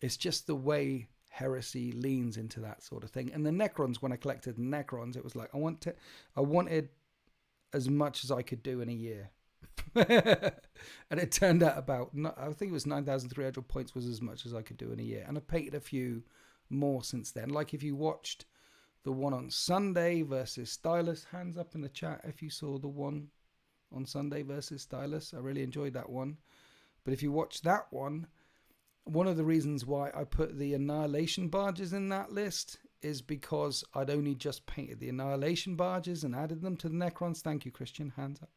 Speaker 1: it's just the way Heresy leans into that sort of thing. And the Necrons, when I collected the Necrons, it was like I wanted as much as I could do in a year. And it turned out I think it was 9,300 points was as much as I could do in a year. And I've painted a few more since then. Like if you watched the one on Sunday versus Stylus, hands up in the chat if you saw the one on Sunday versus Stylus. I really enjoyed that one. But if you watch that one of the reasons why I put the Annihilation barges in that list is because I'd only just painted the Annihilation barges and added them to the Necrons. Thank you, Christian. Hands up.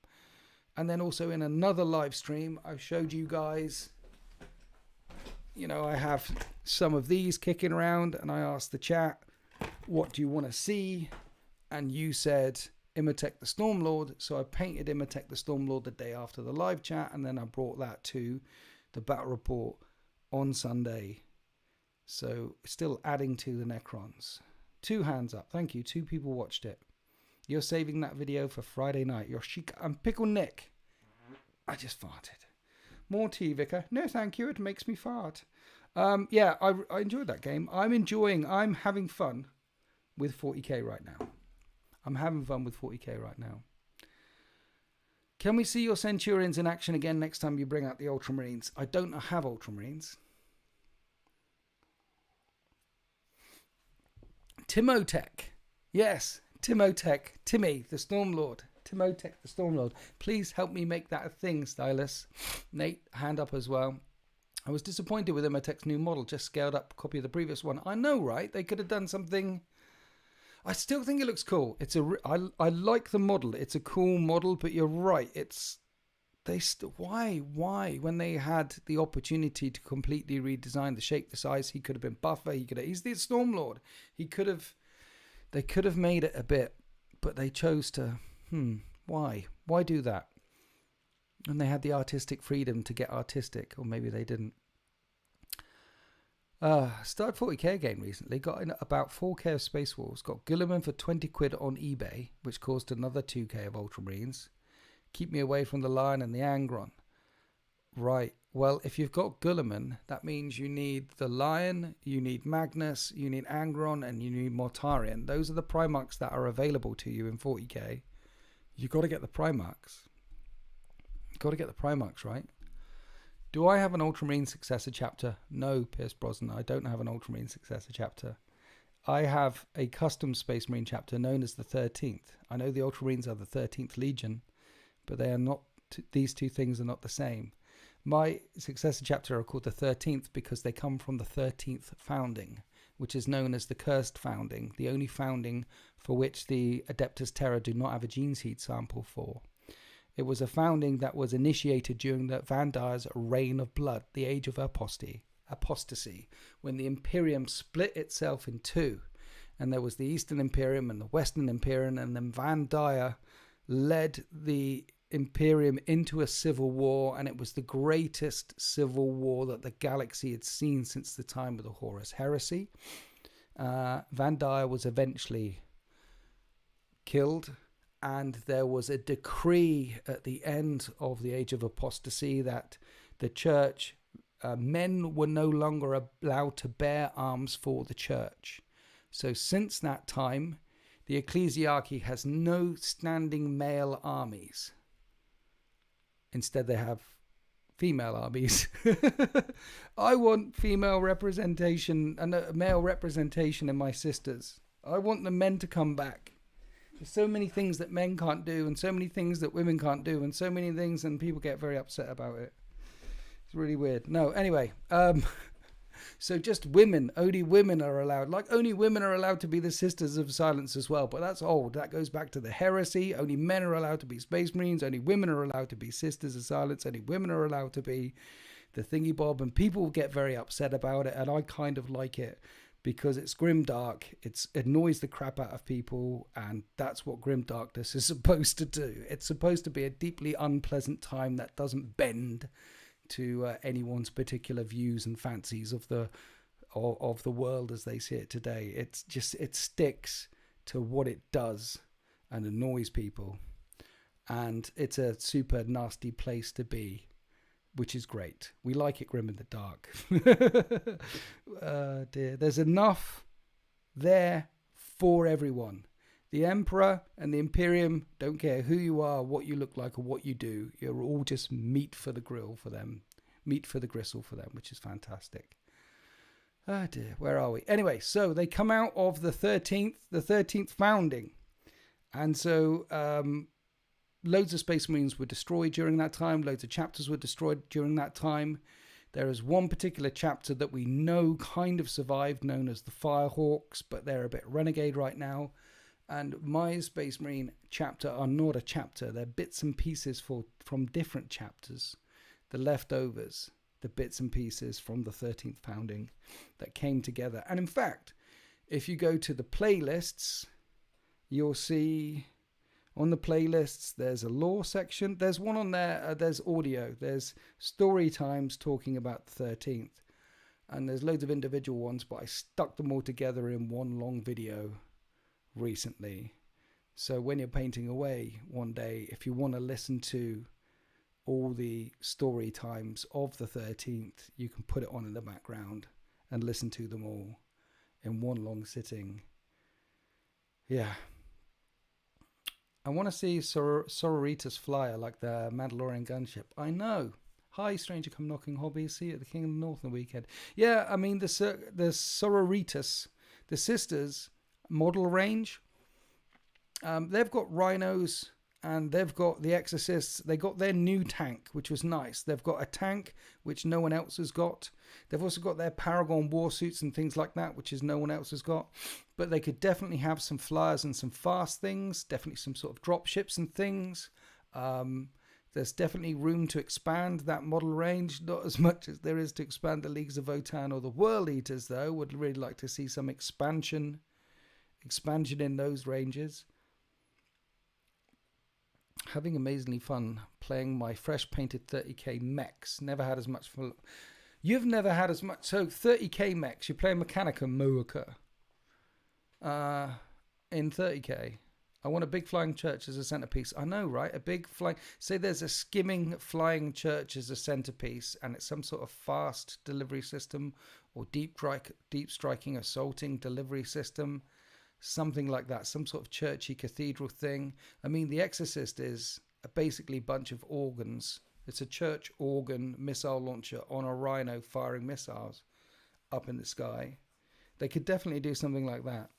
Speaker 1: And then also in another live stream, I showed you guys, you know, I have some of these kicking around, and I asked the chat, what do you want to see? And you said Imhotep the Stormlord. So I painted Imhotep the Stormlord the day after the live chat, and then I brought that to the battle report on Sunday. So still adding to the Necrons. 2 hands up. Thank you. 2 people watched it. You're saving that video for Friday night. You're chic. I'm Pickle Nick. I just farted. More tea, Vicar. No, thank you. It makes me fart. Yeah, I enjoyed that game. I'm having fun with 40k right now. I'm having fun with 40k right now. Can we see your Centurions in action again next time you bring out the Ultramarines? I don't have Ultramarines. Timotech. Yes, Timotech. Timmy, the Stormlord. Timotech, the Stormlord. Please help me make that a thing, Stylus. Nate, hand up as well. I was disappointed with Imhotech's new model, just scaled up copy of the previous one. I know, right? They could have done something. I still think it looks cool. I like the model. It's a cool model, but you're right. Why when they had the opportunity to completely redesign the shape, the size, he could have been buffer. He's the Stormlord. They could have made it a bit, but they chose to. Why do that? And they had the artistic freedom to get artistic, or maybe they didn't. Started 40k again recently. Got in about 4k of Space Wolves. Got Guilliman for 20 quid on eBay, which caused another 2k of Ultramarines. Keep me away from the Lion and the Angron. Right. Well, if you've got Guilliman, that means you need the Lion, you need Magnus, you need Angron, and you need Mortarion. Those are the Primarchs that are available to you in 40k. You've got to get the Primarchs. You've got to get the Primarchs, right? Do I have an Ultramarine successor chapter? No, Pierce Brosnan, I don't have an Ultramarine successor chapter. I have a custom Space Marine chapter known as the 13th. I know the Ultramarines are the 13th Legion, but they are not. These two things are not the same. My successor chapter are called the 13th because they come from the 13th founding, which is known as the Cursed Founding, the only founding for which the Adeptus Terra do not have a gene seed sample for. It was a founding that was initiated during the Van Dyer's reign of blood, the age of apostasy, when the Imperium split itself in two. And there was the Eastern Imperium and the Western Imperium, and then Van Dyer led the Imperium into a civil war, and it was the greatest civil war that the galaxy had seen since the time of the Horus Heresy. Van Dyer was eventually killed, and there was a decree at the end of the Age of Apostasy that the church, men were no longer allowed to bear arms for the church. So since that time, the ecclesiarchy has no standing male armies. Instead, they have female armies. I want female representation and male representation in my sisters. I want the men to come back. There's so many things that men can't do, and so many things that women can't do, and so many things, and people get very upset about it. It's really weird. No, anyway. So just women, only women are allowed. Like, only women are allowed to be the Sisters of Silence as well. But that's old. That goes back to the heresy. Only men are allowed to be Space Marines. Only women are allowed to be Sisters of Silence. Only women are allowed to be the thingy bob. And people get very upset about it. And I kind of like it because it's grimdark. It annoys the crap out of people. And that's what grimdarkness is supposed to do. It's supposed to be a deeply unpleasant time that doesn't bend to anyone's particular views and fancies of the world as they see it today. It sticks to what it does and annoys people, and it's a super nasty place to be, which is great. We like it grim in the dark. Dear, there's enough there for everyone. The Emperor and the Imperium don't care who you are, what you look like, or what you do. You're all just meat for the grill for them. Meat for the gristle for them, which is fantastic. Oh dear, where are we? Anyway, so they come out of the 13th founding. And so loads of Space Marines were destroyed during that time. Loads of chapters were destroyed during that time. There is one particular chapter that we know kind of survived, known as the Firehawks, but they're a bit renegade right now. And my Space Marine chapter are not a chapter. They're bits and pieces from different chapters, the leftovers, the bits and pieces from the 13th founding that came together. And in fact, if you go to the playlists, you'll see on the playlists, there's a lore section. There's one on there. There's audio. There's story times talking about the 13th. And there's loads of individual ones, but I stuck them all together in one long video recently. So when you're painting away one day, if you want to listen to all the story times of the 13th, you can put it on in the background and listen to them all in one long sitting. Yeah. I want to see Sororitas Flyer like the Mandalorian gunship. I know. Hi, Stranger Come Knocking Hobby. See you at the King of the North on the weekend. Yeah, I mean, the Sororitas, the sisters model range, they've got rhinos and they've got the exorcists. They got their new tank, which was nice. They've got a tank which no one else has got. They've also got their Paragon war suits and things like that, which is no one else has got. But they could definitely have some flyers and some fast things, definitely some sort of drop ships and things. There's definitely room to expand that model range, not as much as there is to expand the Leagues of Votan or the World Eaters, though. Would really like to see some expansion in those ranges. Having amazingly fun playing my fresh painted 30k mechs. Never had as much fun. You've never had as much. So 30k mechs, you play Mechanicum Moeka in 30k. I want a big flying church as a centerpiece. I know, right? A big flying... Say there's a skimming flying church as a centerpiece and it's some sort of fast delivery system or deep striking assaulting delivery system. Something like that. Some sort of churchy cathedral thing. I mean, the Exorcist is basically a bunch of organs. It's a church organ missile launcher on a rhino firing missiles up in the sky. They could definitely do something like that.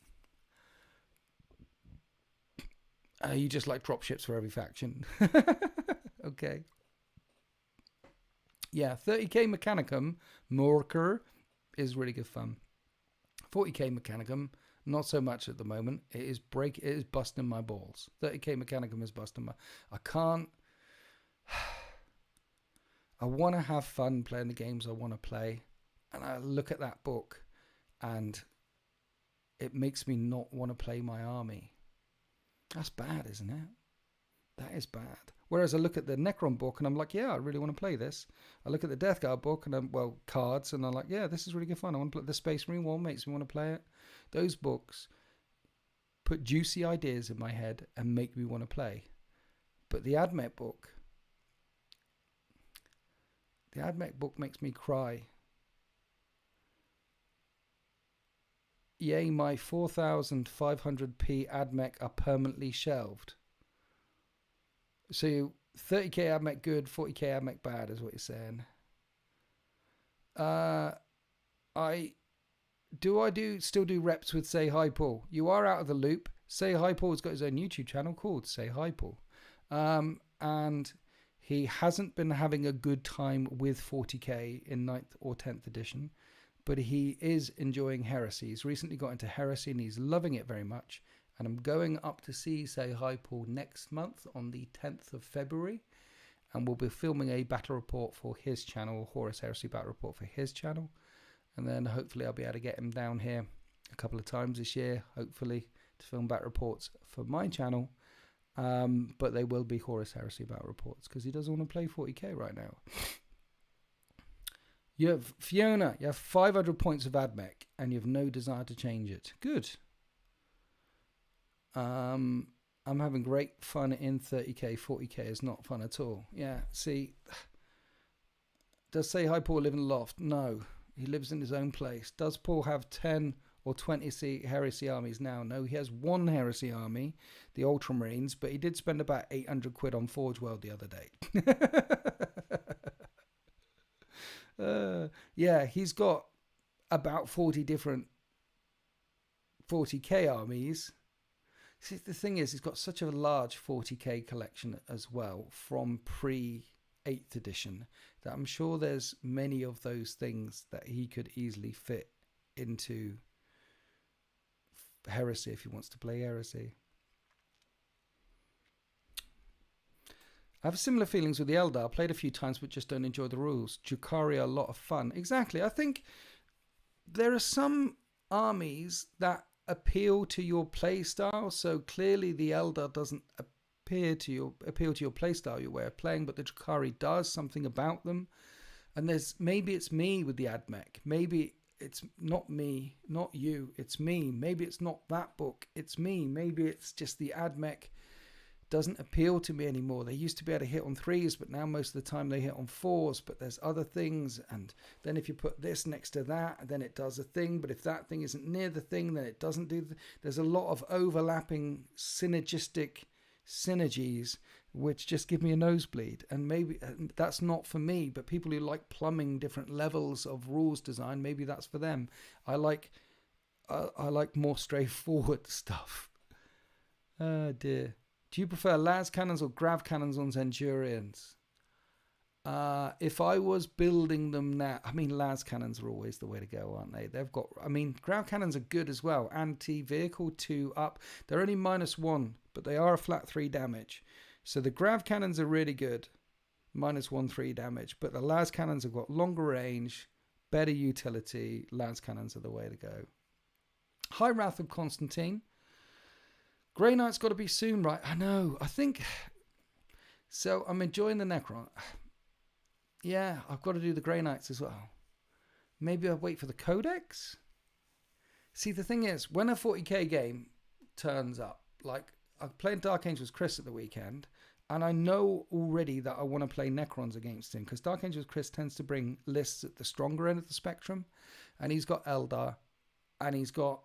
Speaker 1: You just like drop ships for every faction. Okay. Yeah, 30k Mechanicum Morker is really good fun. 40k Mechanicum, not so much at the moment. It is busting my balls. 30k Mechanicum is busting my... I can't... I want to have fun playing the games I want to play. And I look at that book and it makes me not want to play my army. That's bad, isn't it? That is bad. Whereas I look at the Necron book and I'm like, yeah, I really want to play this. I look at the Death Guard book and cards, and I'm like, yeah, this is really good fun. I want to play the Space Marine one, makes me want to play it. Those books put juicy ideas in my head and make me want to play. But the Admech book makes me cry. Yay, my 4,500p Admech are permanently shelved. So 30k Admech good, 40k Admech bad is what you're saying. Still do reps with Say Hi Paul. You are out of the loop. Say Hi Paul's got his own YouTube channel called Say Hi Paul. And he hasn't been having a good time with 40k in 9th or 10th edition. But he is enjoying heresy. He's recently got into heresy and he's loving it very much. And I'm going up to see Say Hi Paul next month on the 10th of February. And we'll be filming a battle report for his channel, Horus Heresy battle report for his channel. And then hopefully I'll be able to get him down here a couple of times this year, hopefully, to film battle reports for my channel. But they will be Horus Heresy battle reports because he doesn't want to play 40k right now. You have Fiona, you have 500 points of Admech and you have no desire to change it. Good. I'm having great fun in 30k. 40k is not fun at all. Yeah, see, does Say Hi Paul live in a loft? No, he lives in his own place. Does Paul have 10 or 20 heresy armies now? No, he has one heresy army, the Ultramarines, but he did spend about 800 quid on Forge World the other day. Yeah, he's got about 40 different 40k armies. See, the thing is, he's got such a large 40k collection as well from pre-8th edition that I'm sure there's many of those things that he could easily fit into heresy if he wants to play heresy. I have similar feelings with the Eldar. Played a few times, but just don't enjoy the rules. Drukhari are a lot of fun. Exactly. I think there are some armies that appeal to your play style. So clearly, the Eldar doesn't appeal to your play style, your way of playing, but the Drukhari does something about them. And maybe it's me with the Admech. Maybe it's not me, not you. It's me. Maybe it's not that book. It's me. Maybe it's just the Admech doesn't appeal to me anymore. They used to be able to hit on 3s, but now most of the time they hit on 4s, but there's other things. And then if you put this next to that, then it does a thing. But if that thing isn't near the thing, then it doesn't do. There's a lot of overlapping synergies, which just give me a nosebleed. And maybe that's not for me, but people who like plumbing different levels of rules design, maybe that's for them. I like more straightforward stuff. Oh dear. Do you prefer las cannons or grav cannons on Centurions? If I was building them now, I mean, las cannons are always the way to go, aren't they? They've got, I mean, grav cannons are good as well. Anti-vehicle 2 up. They're only -1, but they are a flat 3 damage. So the grav cannons are really good. -1, 3 damage. But the las cannons have got longer range, better utility. Las cannons are the way to go. High Wrath of Constantine. Grey Knight's got to be soon, right? I know. I think... So I'm enjoying the Necron. Yeah, I've got to do the Grey Knights as well. Maybe I'll wait for the Codex? See, the thing is, when a 40k game turns up, like, I played Dark Angels Chris at the weekend, and I know already that I want to play Necrons against him, because Dark Angels Chris tends to bring lists at the stronger end of the spectrum, and he's got Eldar, and he's got...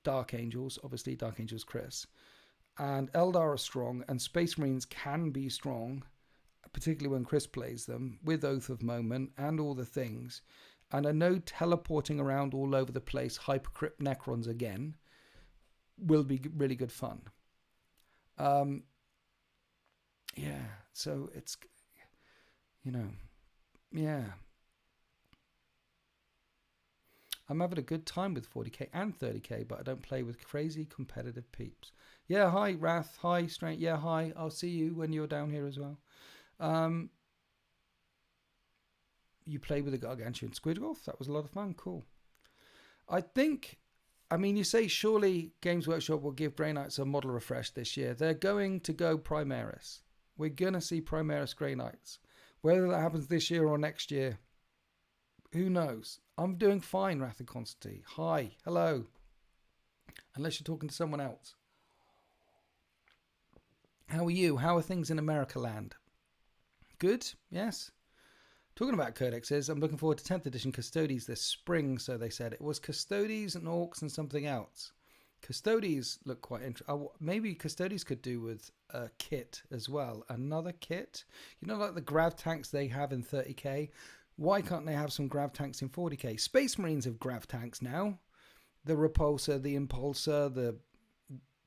Speaker 1: Dark Angels, obviously Dark Angels Chris, and Eldar are strong, and Space Marines can be strong, particularly when Chris plays them with Oath of Moment and all the things. And I know teleporting around all over the place Hypercrypt Necrons again will be really good fun. Yeah, so it's, yeah. I'm having a good time with 40k and 30k, but I don't play with crazy competitive peeps. Yeah, hi, Wrath. Hi, Straight. Yeah, hi. I'll see you when you're down here as well. You played with the Gargantuan Squidgolf. That was a lot of fun. Cool. I think, I mean, you say surely Games Workshop will give Grey Knights a model refresh this year. They're going to go Primaris. We're going to see Primaris Grey Knights. Whether that happens this year or next year, who knows? I'm doing fine, Wrath of Constantine. Hi, hello. Unless you're talking to someone else. How are you? How are things in America land? Good, yes. Talking about codexes, I'm looking forward to 10th edition Custodes this spring, so they said. It was Custodes and Orcs and something else. Custodes look quite interesting. Maybe Custodes could do with a kit as well. Another kit? You know, like the grav tanks they have in 30k? Why can't they have some grav tanks in 40k? Space Marines have grav tanks now. The Repulsor, the Impulsor,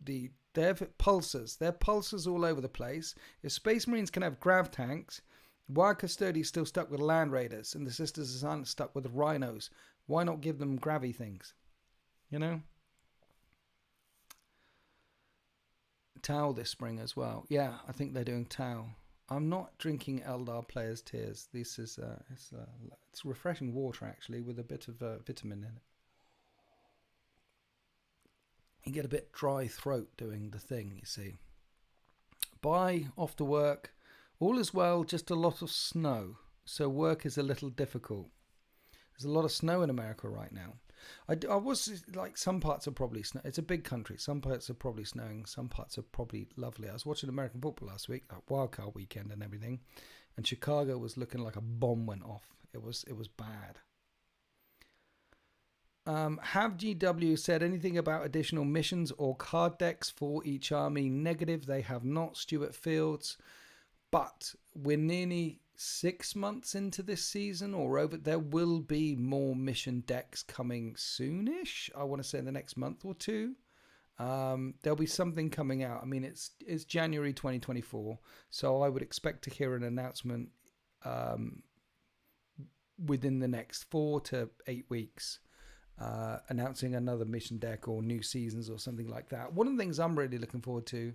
Speaker 1: they're pulsars. They're pulsars all over the place. If Space Marines can have grav tanks, why are Custodes still stuck with Land Raiders and the Sisters aren't stuck with Rhinos? Why not give them gravy things? You know? Tau this spring as well. Yeah, I think they're doing Tau. I'm not drinking Eldar Players' Tears. This is it's refreshing water actually with a bit of vitamin in it. You get a bit dry throat doing the thing, you see. Bye, off to work. All is well, just a lot of snow, so work is a little difficult. There's a lot of snow in America right now. I was like, some parts are probably snow. It's a big country. Some parts are probably snowing. Some parts are probably lovely. I was watching American football last week, like wildcard weekend and everything, and Chicago was looking like a bomb went off. It was bad. Have GW said anything about additional missions or card decks for each army? Negative, they have not, Stuart Fields. But we're nearly 6 months into this season or over. There will be more mission decks coming soonish. I want to say in the next month or two. There'll be something coming out. I mean, it's January 2024, so I would expect to hear an announcement within the next 4 to 8 weeks announcing another mission deck or new seasons or something like that. One of the things I'm really looking forward to,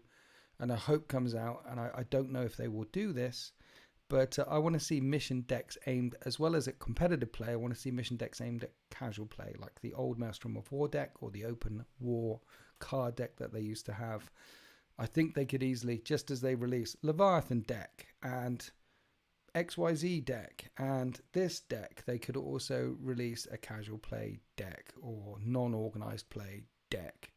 Speaker 1: and I hope comes out, and I don't know if they will do this, but I want to see mission decks aimed, as well as at competitive play, I want to see mission decks aimed at casual play, like the old Maelstrom of War deck or the Open War card deck that they used to have. I think they could easily, just as they release Leviathan deck and XYZ deck and this deck, they could also release a casual play deck or non-organized play deck.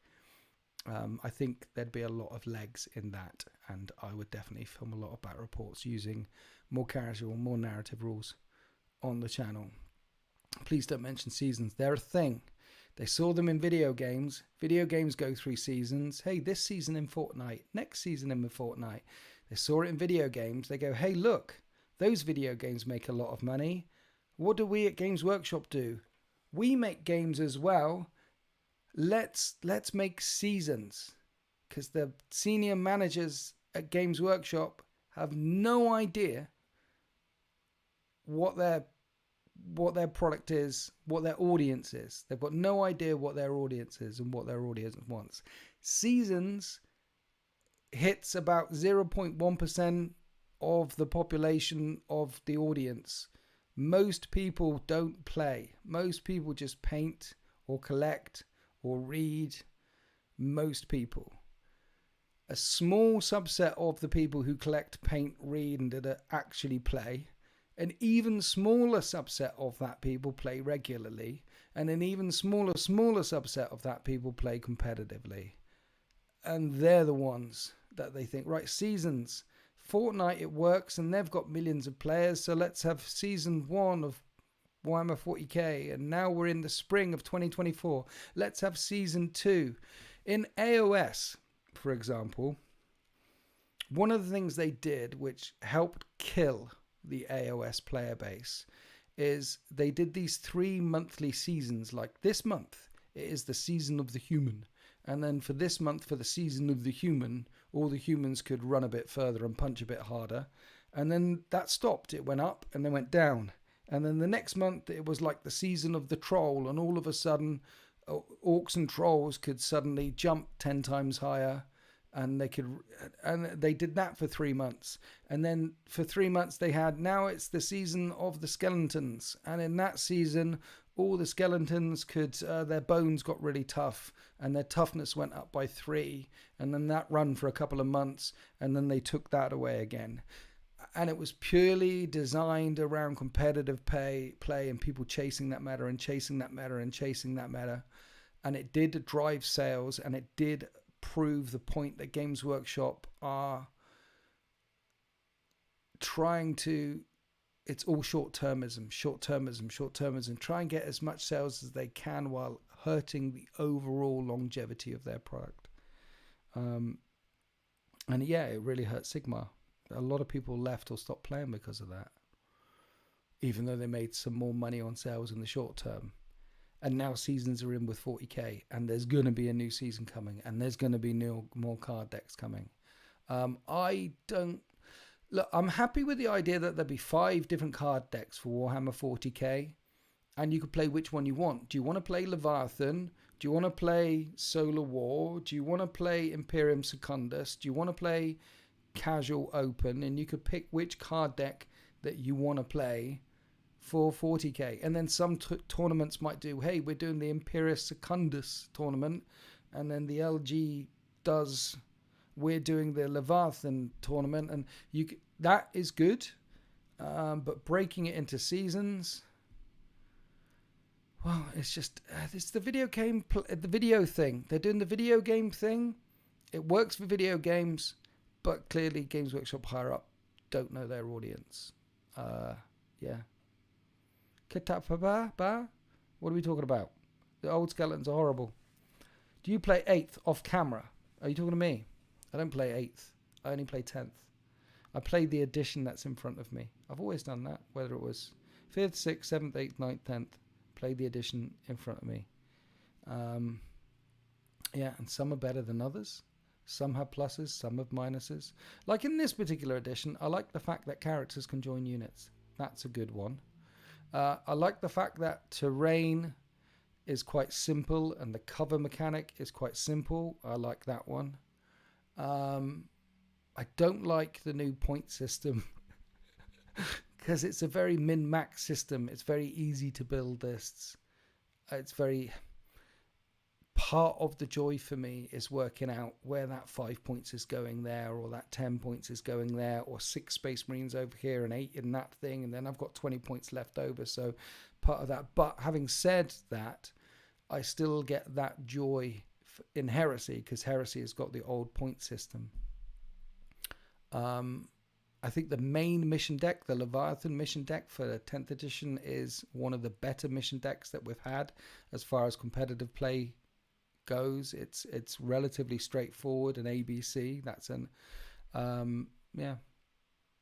Speaker 1: I think there'd be a lot of legs in that, and I would definitely film a lot of battle reports using more casual, more narrative rules on the channel. Please don't mention seasons. They're a thing. They saw them in video games. Video games go through seasons. Hey, this season in Fortnite, next season in Fortnite. They saw it in video games. They go, hey, look, those video games make a lot of money. What do we at Games Workshop do? We make games as well. Let's make seasons, because the senior managers at Games Workshop have no idea what their product is, what their audience is. They've got no idea what their audience is and what their audience wants. Seasons hits about 0.1% of the population of the audience. Most people don't play. Most people just paint or collect or read. Most people. A small subset of the people who collect, paint, read, and that actually play. An even smaller subset of that people play regularly, and an even smaller subset of that people play competitively. And they're the ones that they think, right, seasons. Fortnite, it works, and they've got millions of players, so let's have season 1 of Warhammer 40k, and now we're in the spring of 2024. Let's have season 2. In AOS, for example, one of the things they did which helped kill the AOS player base is they did these 3 monthly seasons. Like this month, it is the season of the human. And then for this month, for the season of the human, all the humans could run a bit further and punch a bit harder. And then that stopped. It went up and then went down. And then the next month, it was like the season of the troll. And all of a sudden, orcs and trolls could suddenly jump 10 times higher. And they did that for 3 months. And then for 3 months, now it's the season of the skeletons. And in that season, all the skeletons their bones got really tough, and their toughness went up by 3. And then that run for a couple of months, and then they took that away again. And it was purely designed around competitive play and people chasing that meta and chasing that meta and chasing that meta. And it did drive sales, and it did prove the point that Games Workshop are trying to, it's all short-termism, try and get as much sales as they can while hurting the overall longevity of their product. And yeah, it really hurt Sigmar. A lot of people left or stopped playing because of that, even though they made some more money on sales in the short term. And now seasons are in with 40k, and there's going to be a new season coming, and there's going to be more card decks coming. I'm happy with the idea that there'll be 5 different card decks for Warhammer 40k, and you could play which one you want. Do you want to play Leviathan? Do you want to play Solar War? Do you want to play Imperium Secundus? Do you want to play Casual Open? And you could pick which card deck that you want to play for 40k. And then some tournaments might do, hey, we're doing the Imperius Secundus tournament, and then the LG we're doing the Leviathan tournament, and that is good. But breaking it into seasons, well, it's just it's the video game, the video thing. They're doing the video game thing. It works for video games, but clearly Games Workshop higher up don't know their audience. Yeah. Kitapaba? What are we talking about? The old skeletons are horrible. Do you play 8th off camera? Are you talking to me? I don't play 8th. I only play 10th. I play the edition that's in front of me. I've always done that, whether it was 5th, 6th, 7th, 8th, 9th, 10th. Play the edition in front of me. Yeah, and some are better than others. Some have pluses, some have minuses. Like in this particular edition, I like the fact that characters can join units. That's a good one. I like the fact that terrain is quite simple, and the cover mechanic is quite simple. I like that one. I don't like the new point system because it's a very min-max system. It's very easy to build lists. It's very... Part of the joy for me is working out where that 5 points is going there, or that 10 points is going there, or 6 Space Marines over here and 8 in that thing, and then I've got 20 points left over. So part of that. But having said that, I still get that joy in Heresy, because Heresy has got the old point system. I think the main mission deck, the Leviathan mission deck for the 10th edition, is one of the better mission decks that we've had as far as competitive play goes. It's relatively straightforward and ABC. That's an yeah,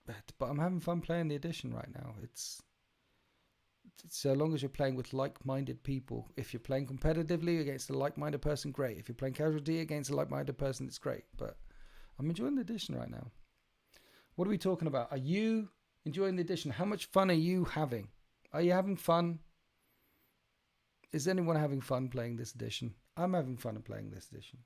Speaker 1: but I'm having fun playing the edition right now. It's so long as you're playing with like-minded people. If you're playing competitively against a like-minded person, great. If you're playing casualty against a like-minded person, it's great. But I'm enjoying the edition right now. What are we talking about? Are you enjoying the edition? How much fun are you having? Are you having fun? Is anyone having fun playing this edition? I'm having fun playing this edition.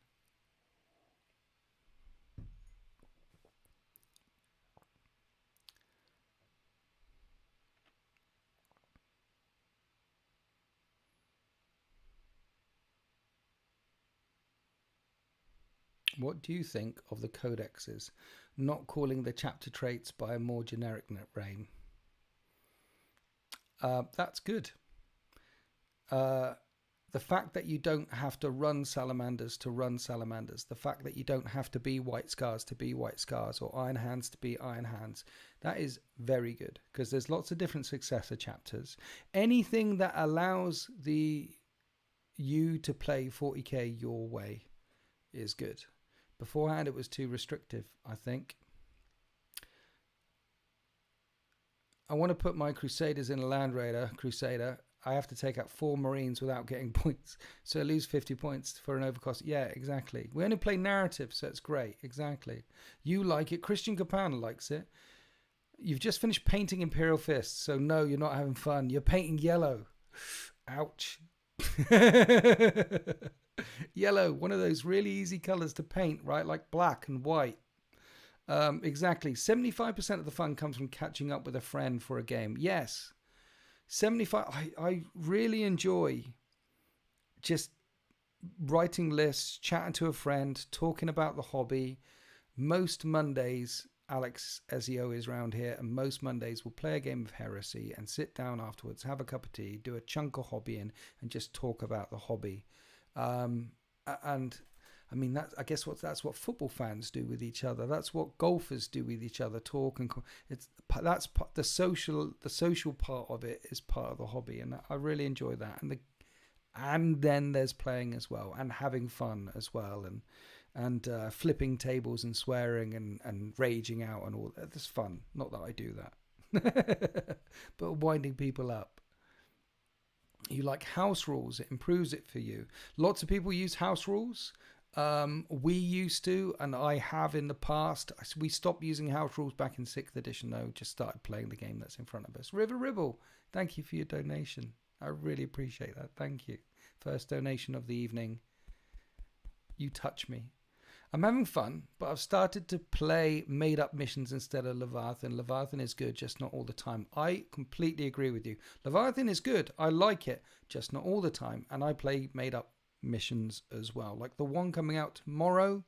Speaker 1: What do you think of the codexes not calling the chapter traits by a more generic name? That's good. The fact that you don't have to run salamanders to run salamanders, the fact that you don't have to be white scars to be white scars, or iron hands to be iron hands, that is very good, because there's lots of different successor chapters. Anything that allows you to play 40k your way is good. Beforehand, it was too restrictive, I think. I want to put my Crusaders in a Land Raider Crusader. I have to take out 4 Marines without getting points. So I lose 50 points for an overcost. Yeah, exactly. We only play narrative, so it's great. Exactly. You like it. Christian Capana likes it. You've just finished painting Imperial Fists, so no, you're not having fun. You're painting yellow. Ouch. Yellow, one of those really easy colors to paint, right? Like black and white. Exactly. 75% of the fun comes from catching up with a friend for a game. Yes. 75. I really enjoy just writing lists, chatting to a friend, talking about the hobby. Most Mondays, Alex Ezio is around here, and most Mondays we'll play a game of Heresy and sit down afterwards, have a cup of tea, do a chunk of hobbying, and just talk about the hobby. And I mean, that's what football fans do with each other. That's what golfers do with each other. Talk and that's the social part of it is part of the hobby, and I really enjoy that. And then there's playing as well, and having fun as well, and flipping tables and swearing and raging out and all that. That's fun. Not that I do that, but winding people up. You like house rules? It improves it for you. Lots of people use house rules. We used to, and I have in the past. We stopped using house rules back in 6th edition, though. Just started playing the game that's in front of us. River Ribble, thank you for your donation. I really appreciate that. Thank you. First donation of the evening. You touch me. I'm having fun, but I've started to play made-up missions instead of Leviathan. Leviathan is good, just not all the time. I completely agree with you. Leviathan is good. I like it, just not all the time. And I play made-up missions as well. Like the one coming out tomorrow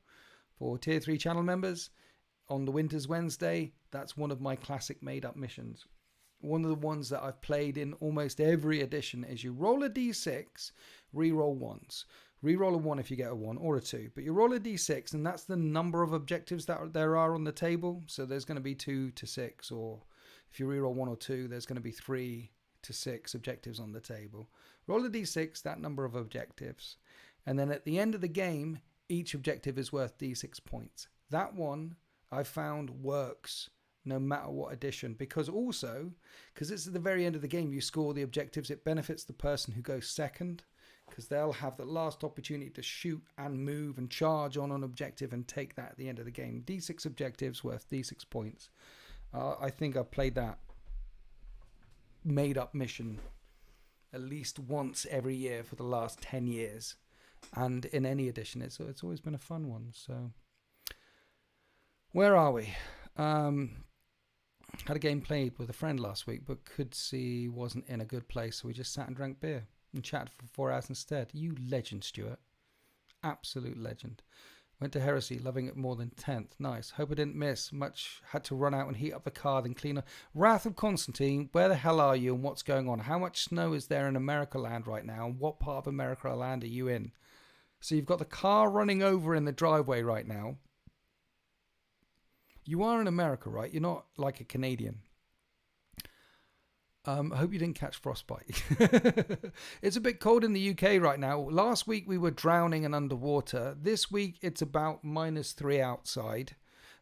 Speaker 1: for Tier 3 channel members on the Winter's Wednesday. That's one of my classic made-up missions. One of the ones that I've played in almost every edition is you roll a d6, re-roll ones. Reroll a 1 if you get a 1 or a 2, but you roll a d6, and that's the number of objectives that there are on the table. So there's going to be 2 to 6, or if you reroll 1 or 2, there's going to be 3 to 6 objectives on the table. Roll a d6, that number of objectives, and then at the end of the game, each objective is worth d6 points. That one I found works no matter what edition, because it's at the very end of the game, you score the objectives. It benefits the person who goes second, because they'll have the last opportunity to shoot and move and charge on an objective and take that at the end of the game. D6 objectives worth D6 points. I think I've played that made-up mission at least once every year for the last 10 years. And in any edition, it's always been a fun one. So, where are we? Had a game played with a friend last week, but could see wasn't in a good place, so we just sat and drank beer and chatted for 4 hours instead. You legend, Stuart. Absolute legend. Went to Heresy, loving it more than 10th. Nice. Hope I didn't miss much. Had to run out and heat up the car, then clean up. Wrath of Constantine, where the hell are you and what's going on? How much snow is there in America land right now? And what part of America land are you in? So you've got the car running over in the driveway right now. You are in America, right? You're not like a Canadian. I hope you didn't catch frostbite. It's a bit cold in the UK right now. Last week we were drowning and underwater. This week it's about -3 outside.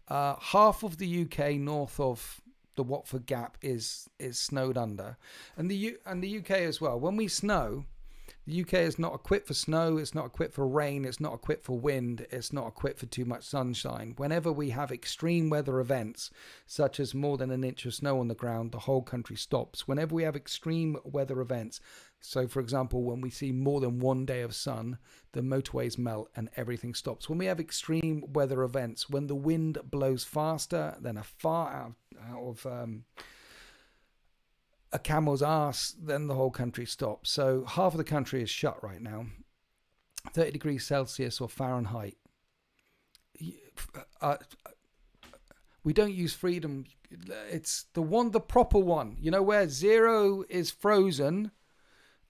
Speaker 1: Half of the UK north of the Watford Gap is snowed under, and the UK as well. When we snow, the UK is not equipped for snow, it's not equipped for rain, it's not equipped for wind, it's not equipped for too much sunshine. Whenever we have extreme weather events, such as more than an inch of snow on the ground, the whole country stops. Whenever we have extreme weather events, so for example, when we see more than 1 day of sun, the motorways melt and everything stops. When we have extreme weather events, when the wind blows faster than a fart out of a camel's ass, then the whole country stops. So half of the country is shut right now. 30 degrees Celsius or Fahrenheit. We don't use freedom. It's the proper one. You know, where 0 is frozen,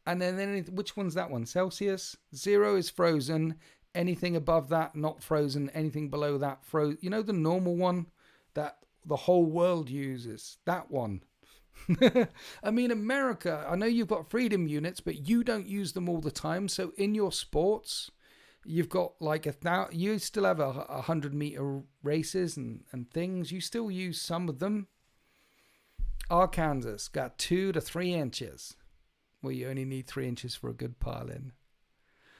Speaker 1: and then which one's that one? Celsius. 0 is frozen. Anything above that, not frozen. Anything below that, frozen. You know, the normal one that the whole world uses. That one. I mean, America, I know you've got freedom units, but you don't use them all the time. So in your sports, you've got like you still have 100-meter races and things. You still use some of them. Arkansas got 2 to 3 inches. Well, you only need 3 inches for a good pile in.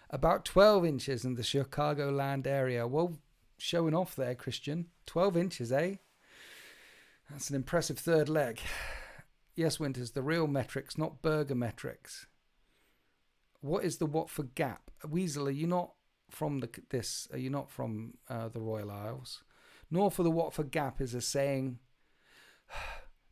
Speaker 1: About 12 inches in the Chicagoland area. Well, showing off there, Christian. 12 inches, eh? That's an impressive third leg. Yes, Winters, the real metrics, not burger metrics. What is the Watford Gap? Weasel, are you not from Are you not from the Royal Isles? North of the Watford Gap is a saying.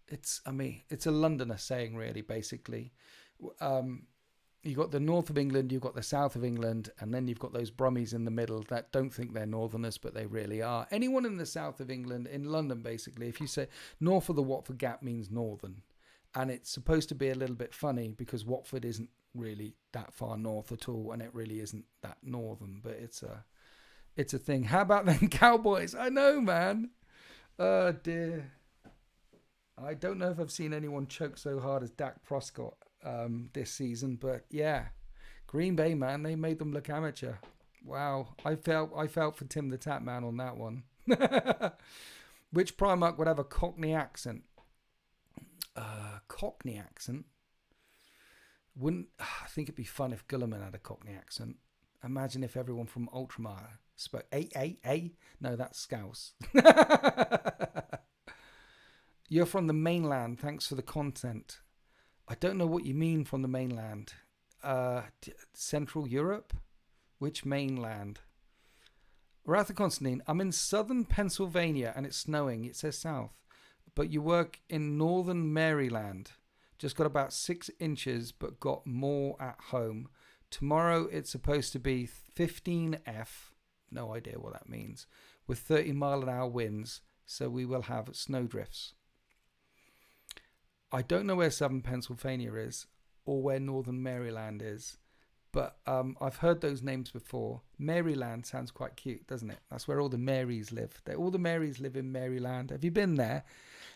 Speaker 1: It's a Londoner saying, really, basically. You've got the north of England, you've got the south of England, and then you've got those Brummies in the middle that don't think they're northerners, but they really are. Anyone in the south of England, in London, basically, if you say north of the Watford Gap means northern. And it's supposed to be a little bit funny because Watford isn't really that far north at all, and it really isn't that northern, but it's a thing. How about them Cowboys? I know, man. Oh, dear. I don't know if I've seen anyone choke so hard as Dak Prescott this season, but yeah, Green Bay, man, they made them look amateur. Wow, I felt for Tim the Tap Man on that one. Which Primarch would have a Cockney accent? Cockney accent? I think it'd be fun if Gulliman had a Cockney accent. Imagine if everyone from Ultramar spoke No, that's Scouse. You're from the mainland. Thanks for the content. I don't know what you mean from the mainland. Central Europe? Which mainland? Wrath of Constantine. I'm in southern Pennsylvania and it's snowing. It says south. But you work in northern Maryland. Just got about 6 inches, but got more at home. Tomorrow it's supposed to be 15F. No idea what that means. With 30-mile-an-hour winds. So we will have snowdrifts. I don't know where southern Pennsylvania is or where northern Maryland is. But I've heard those names before. Maryland sounds quite cute, doesn't it? That's where all the Marys live. All the Marys live in Maryland. Have you been there?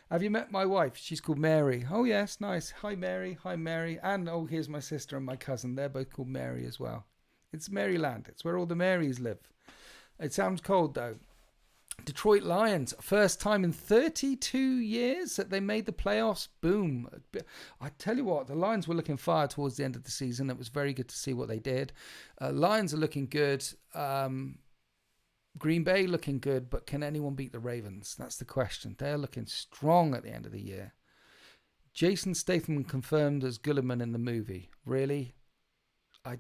Speaker 1: Have you met my wife? She's called Mary. Oh, yes, nice. Hi, Mary. Hi, Mary. And, here's my sister and my cousin. They're both called Mary as well. It's Maryland. It's where all the Marys live. It sounds cold, though. Detroit Lions, first time in 32 years that they made the playoffs. Boom. I tell you what, the Lions were looking fire towards the end of the season. It was very good to see what they did. Lions are looking good. Green Bay looking good, but can anyone beat the Ravens? That's the question. They're looking strong at the end of the year. Jason Statham confirmed as Gulliman in the movie. Really? I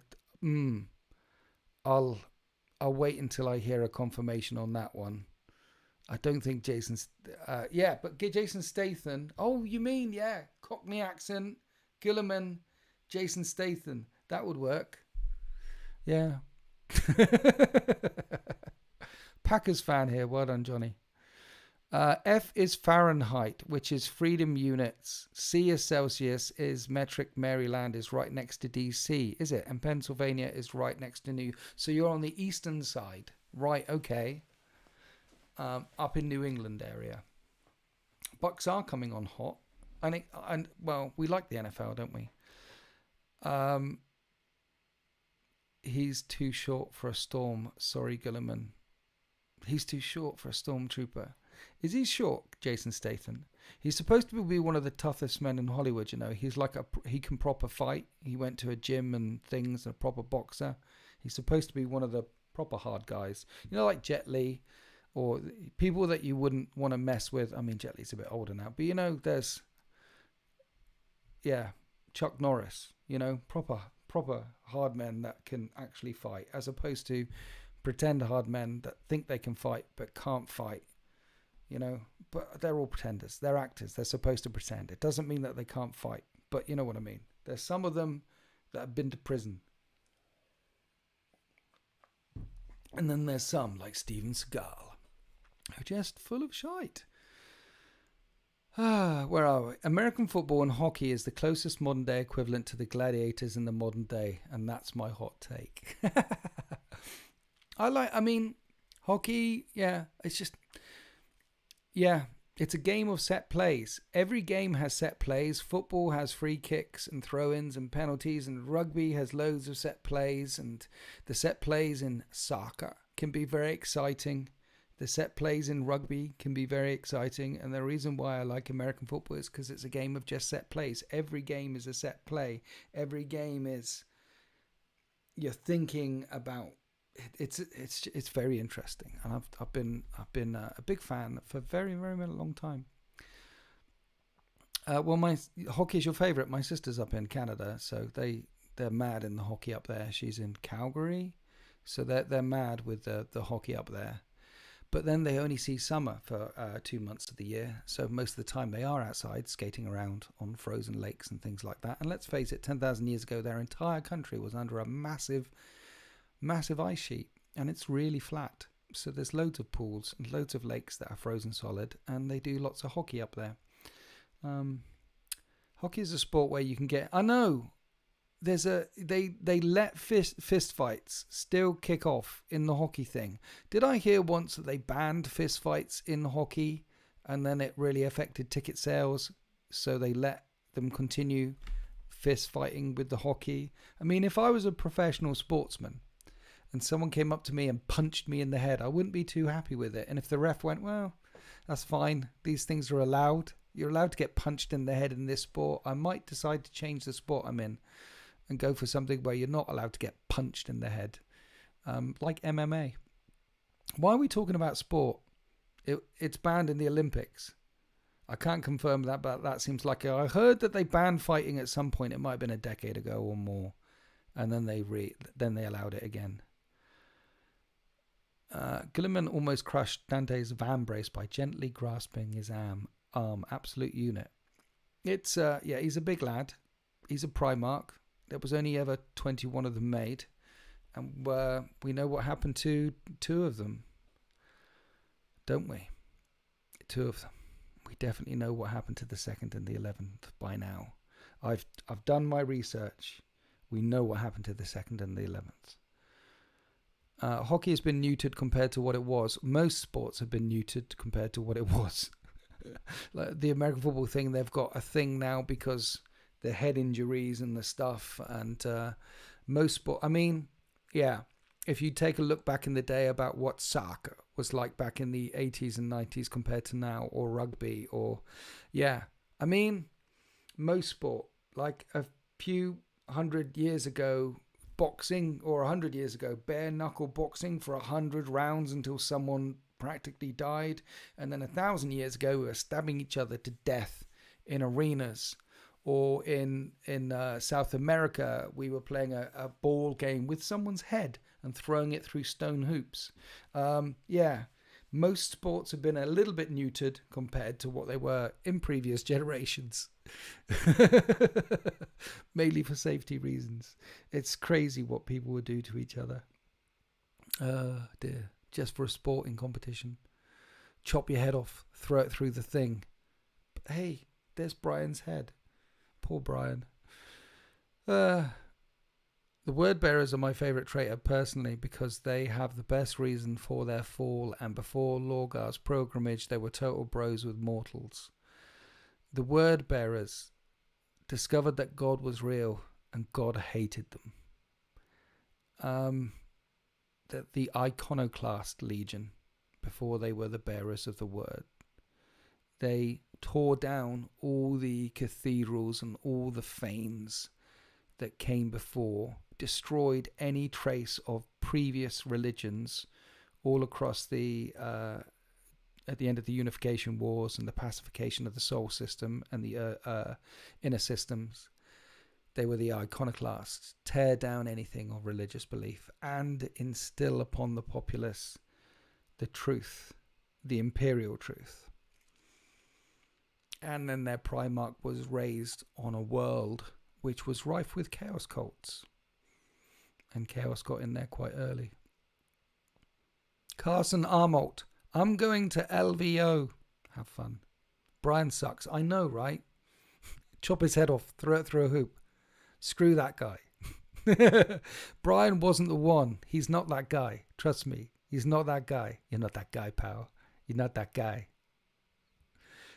Speaker 1: I'll wait until I hear a confirmation on that one. I don't think Jason's but Jason Statham. Oh, you mean Cockney accent, Gilliman, Jason Statham. That would work. Yeah. Packers fan here. Well done, Johnny. F is Fahrenheit, which is freedom units. C is Celsius, is metric. Maryland is right next to DC, is it? And Pennsylvania is right next to New. So you're on the eastern side. Right, okay. Up in New England area. Bucks are coming on hot. And we like the NFL, don't we? He's too short for a storm. Sorry, Gilliman. He's too short for a stormtrooper. Is he short, Jason Statham? He's supposed to be one of the toughest men in Hollywood, you know. He's like he can proper fight. He went to a gym and things, a proper boxer. He's supposed to be one of the proper hard guys. You know, like Jet Li or people that you wouldn't want to mess with. I mean, Jet Li's a bit older now. But, you know, there's, Chuck Norris, you know, proper hard men that can actually fight, as opposed to pretend hard men that think they can fight but can't fight. You know, but they're all pretenders. They're actors. They're supposed to pretend. It doesn't mean that they can't fight. But you know what I mean. There's some of them that have been to prison. And then there's some, like Steven Seagal, who are just full of shite. Where are we? American football and hockey is the closest modern day equivalent to the gladiators in the modern day. And that's my hot take. Hockey, it's just... Yeah, it's a game of set plays. Every game has set plays. Football has free kicks and throw-ins and penalties, and rugby has loads of set plays, and the set plays in soccer can be very exciting. The set plays in rugby can be very exciting, and the reason why I like American football is because it's a game of just set plays. Every game is a set play. Every game is you're thinking about. It's very interesting, and I've been a big fan for a very, very long time. My hockey is your favourite. My sister's up in Canada, so they're mad in the hockey up there. She's in Calgary, so they're mad with the hockey up there. But then they only see summer for 2 months of the year, so most of the time they are outside skating around on frozen lakes and things like that. And let's face it, 10,000 years ago, their entire country was under a massive ice sheet, and it's really flat. So there's loads of pools and loads of lakes that are frozen solid, and they do lots of hockey up there. Hockey is a sport where you can get... I know they let fist fights still kick off in the hockey thing. Did I hear once that they banned fist fights in hockey, and then it really affected ticket sales, so they let them continue fist fighting with the hockey? I mean, if I was a professional sportsman and someone came up to me and punched me in the head, I wouldn't be too happy with it. And if the ref went, well, that's fine, these things are allowed, you're allowed to get punched in the head in this sport, I might decide to change the sport I'm in and go for something where you're not allowed to get punched in the head, like MMA. Why are we talking about sport? It's banned in the Olympics. I can't confirm that, but that seems like I heard that they banned fighting at some point. It might have been a decade ago or more, and then they allowed it again. Gilliman almost crushed Dante's van brace by gently grasping his arm. Absolute unit. It's he's a big lad. He's a Primarch. There was only ever 21 of them made, and we know what happened to 2 of them, don't we? 2 of them. We definitely know what happened to the 2nd and the 11th by now. I've done my research. We know what happened to the 2nd and the 11th. Hockey has been neutered compared to what it was. Most sports have been neutered compared to what it was. Like the American football thing, they've got a thing now because the head injuries and the stuff, and most sport. I mean, if you take a look back in the day about what soccer was like back in the 80s and 90s compared to now, or rugby, or I mean, most sport, like a few 100 years ago, boxing, or 100 years ago, bare knuckle boxing for 100 rounds until someone practically died, and then 1,000 years ago we were stabbing each other to death in arenas, or in South America, we were playing a ball game with someone's head and throwing it through stone hoops. Most sports have been a little bit neutered compared to what they were in previous generations. Mainly for safety reasons. It's crazy what people would do to each other. Dear. Just for a sporting competition. Chop your head off, throw it through the thing. But hey, there's Brian's head. Poor Brian. The word bearers are my favourite traitor personally, because they have the best reason for their fall, and before Lorgar's pilgrimage they were total bros with mortals. The word bearers discovered that God was real and God hated them. The iconoclast legion, before they were the bearers of the word, they tore down all the cathedrals and all the fanes that came before, destroyed any trace of previous religions all across the at the end of the Unification Wars and the pacification of the Sol system and the inner systems. They were the iconoclasts. Tear down anything of religious belief and instill upon the populace the truth, the imperial truth. And then their Primarch was raised on a world which was rife with chaos cults. And chaos got in there quite early. Carson Armolt, I'm going to LVO. Have fun. Brian sucks. I know, right? Chop his head off, throw it through a hoop. Screw that guy. Brian wasn't the one. He's not that guy. Trust me. He's not that guy. You're not that guy, pal. You're not that guy.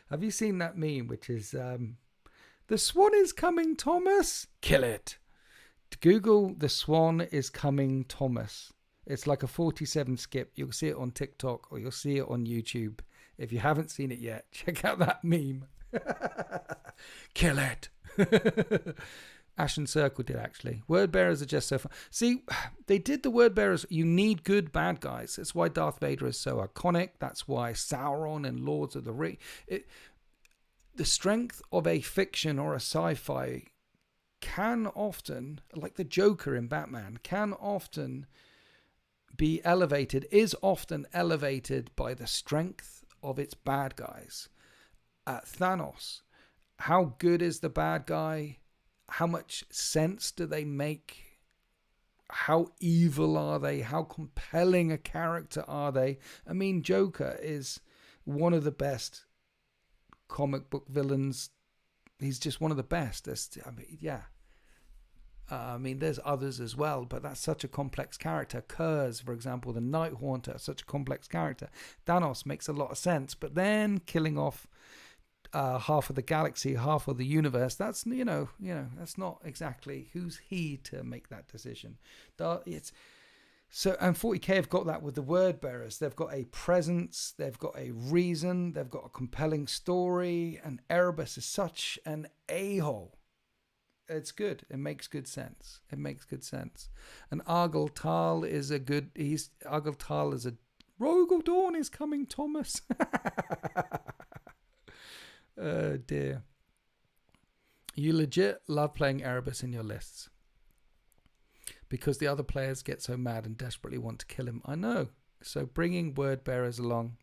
Speaker 1: Have you seen that meme, which is, the swan is coming, Thomas? Kill it. Google the swan is coming, Thomas. It's like a 47 skip. You'll see it on TikTok or you'll see it on YouTube. If you haven't seen it yet, check out that meme. Kill it. Ashen Circle did, actually. Word bearers are just so fun. See, they did the word bearers. You need good bad guys. That's why Darth Vader is so iconic. That's why Sauron and Lords of the Ring. The strength of a fiction or a sci-fi can often, like the Joker in Batman, can often be elevated, is often elevated by the strength of its bad guys. Thanos, how good is the bad guy? How much sense do they make? How evil are they? How compelling a character are they? I mean, Joker is one of the best comic book villains. He's just one of the best. I mean, there's others as well, but that's such a complex character. Kurz, for example, the Night Haunter, such a complex character. Thanos makes a lot of sense, but then killing off half of the galaxy, half of the universe, that's that's not exactly who's he to make that decision. And 40k have got that with the word bearers. They've got a presence, they've got a reason, they've got a compelling story, and Erebus is such an a-hole. It's good. It makes good sense. And Argyle Tal is a Rogue of Dawn is coming, Thomas. Oh dear. You legit love playing Erebus in your lists because the other players get so mad and desperately want to kill him. I know. So bringing word bearers along.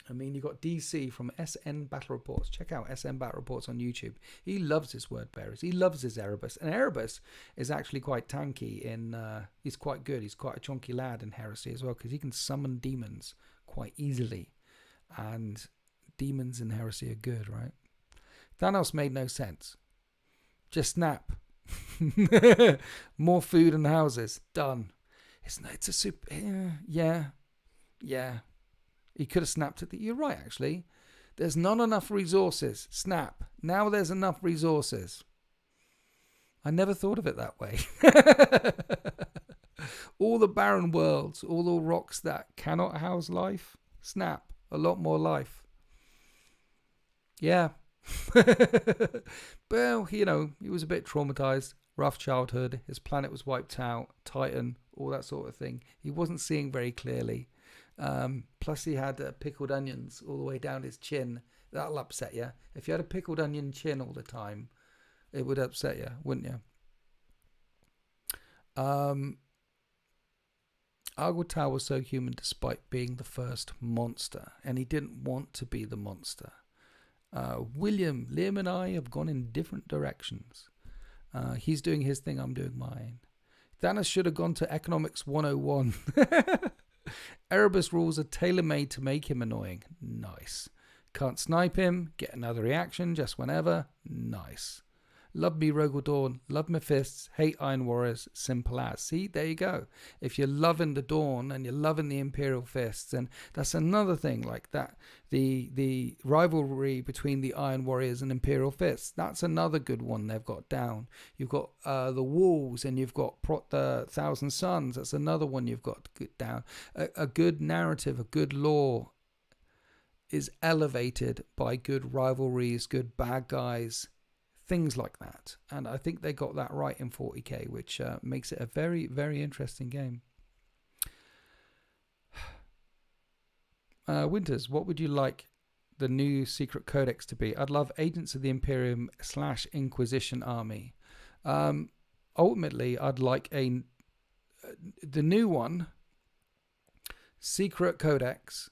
Speaker 1: I mean, you got DC from SN Battle Reports. Check out SN Battle Reports on YouTube. He loves his word bearers. He loves his Erebus. And Erebus is actually quite tanky he's quite good. He's quite a chunky lad in Heresy as well, because he can summon demons quite easily. And demons in Heresy are good, right? Thanos made no sense. Just snap. More food and houses. Done. It's a super... Yeah. He could have snapped it. You're right, actually. There's not enough resources. Snap. Now there's enough resources. I never thought of it that way. All the barren worlds, all the rocks that cannot house life. Snap. A lot more life. Yeah. Well, he was a bit traumatized. Rough childhood. His planet was wiped out. Titan. All that sort of thing. He wasn't seeing very clearly. Plus he had pickled onions all the way down his chin. That'll upset you. If you had a pickled onion chin all the time, it would upset you, wouldn't you? Argutal was so human despite being the first monster, and he didn't want to be the monster. Liam and I have gone in different directions. He's doing his thing, I'm doing mine. Thanos should have gone to Economics 101. Erebus rules are tailor-made to make him annoying. Nice. Can't snipe him, get another reaction just whenever. Nice. Love me Rogel Dawn, love my fists, hate Iron Warriors, simple as. See, there you go. If you're loving the Dawn and you're loving the Imperial Fists, and that's another thing like that. The rivalry between the Iron Warriors and Imperial Fists, that's another good one they've got down. You've got the Wolves and you've got the Thousand Suns, that's another one you've got down. A good narrative, a good lore is elevated by good rivalries, good bad guys, things like that. And I think they got that right in 40k, which makes it a very, very interesting game. Winters, what would you like the new secret codex to be? I'd love Agents of the Imperium / Inquisition army. Ultimately, I'd like the new one, secret codex.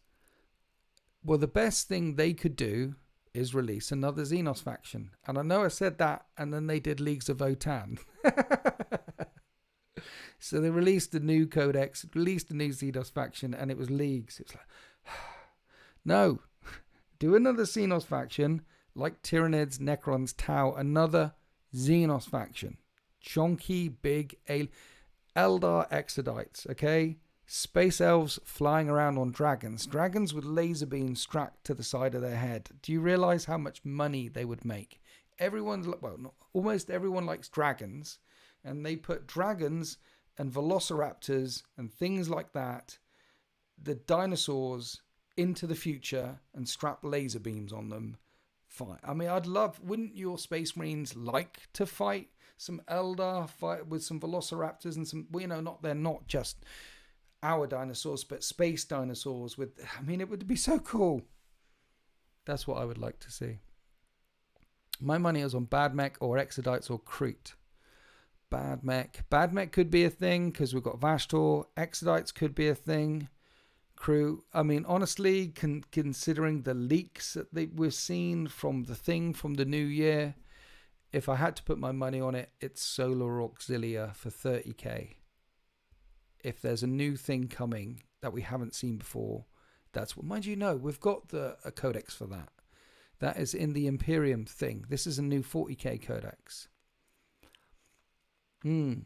Speaker 1: Well, the best thing they could do is release another Xenos faction. And I know I said that, and then they did Leagues of Votan. So they released the new codex, released the new Xenos faction, and it was Leagues. It was like, no, do another Xenos faction like Tyranids, Necrons, Tau, another Xenos faction. Chonky, big, Eldar Exodites, okay? Space elves flying around on dragons. Dragons with laser beams strapped to the side of their head. Do you realize how much money they would make? Almost everyone likes dragons. And they put dragons and velociraptors and things like that, the dinosaurs, into the future and strap laser beams on them. Fine. I mean, wouldn't your Space Marines like to fight some Eldar, fight with some velociraptors and some, they're not just our dinosaurs, but space dinosaurs it would be so cool. That's what I would like to see. My money is on Bad Mech or Exodites or Crete. Bad Mech could be a thing because we've got Vashtor. Exodites could be a thing. Crew, I mean, honestly, considering the leaks that we've seen from the new year, if I had to put my money on it, it's Solar Auxilia for 30k. If there's a new thing coming that we haven't seen before, that's what, mind you, we've got a codex for that. That is in the Imperium thing. This is a new 40k codex. Crute.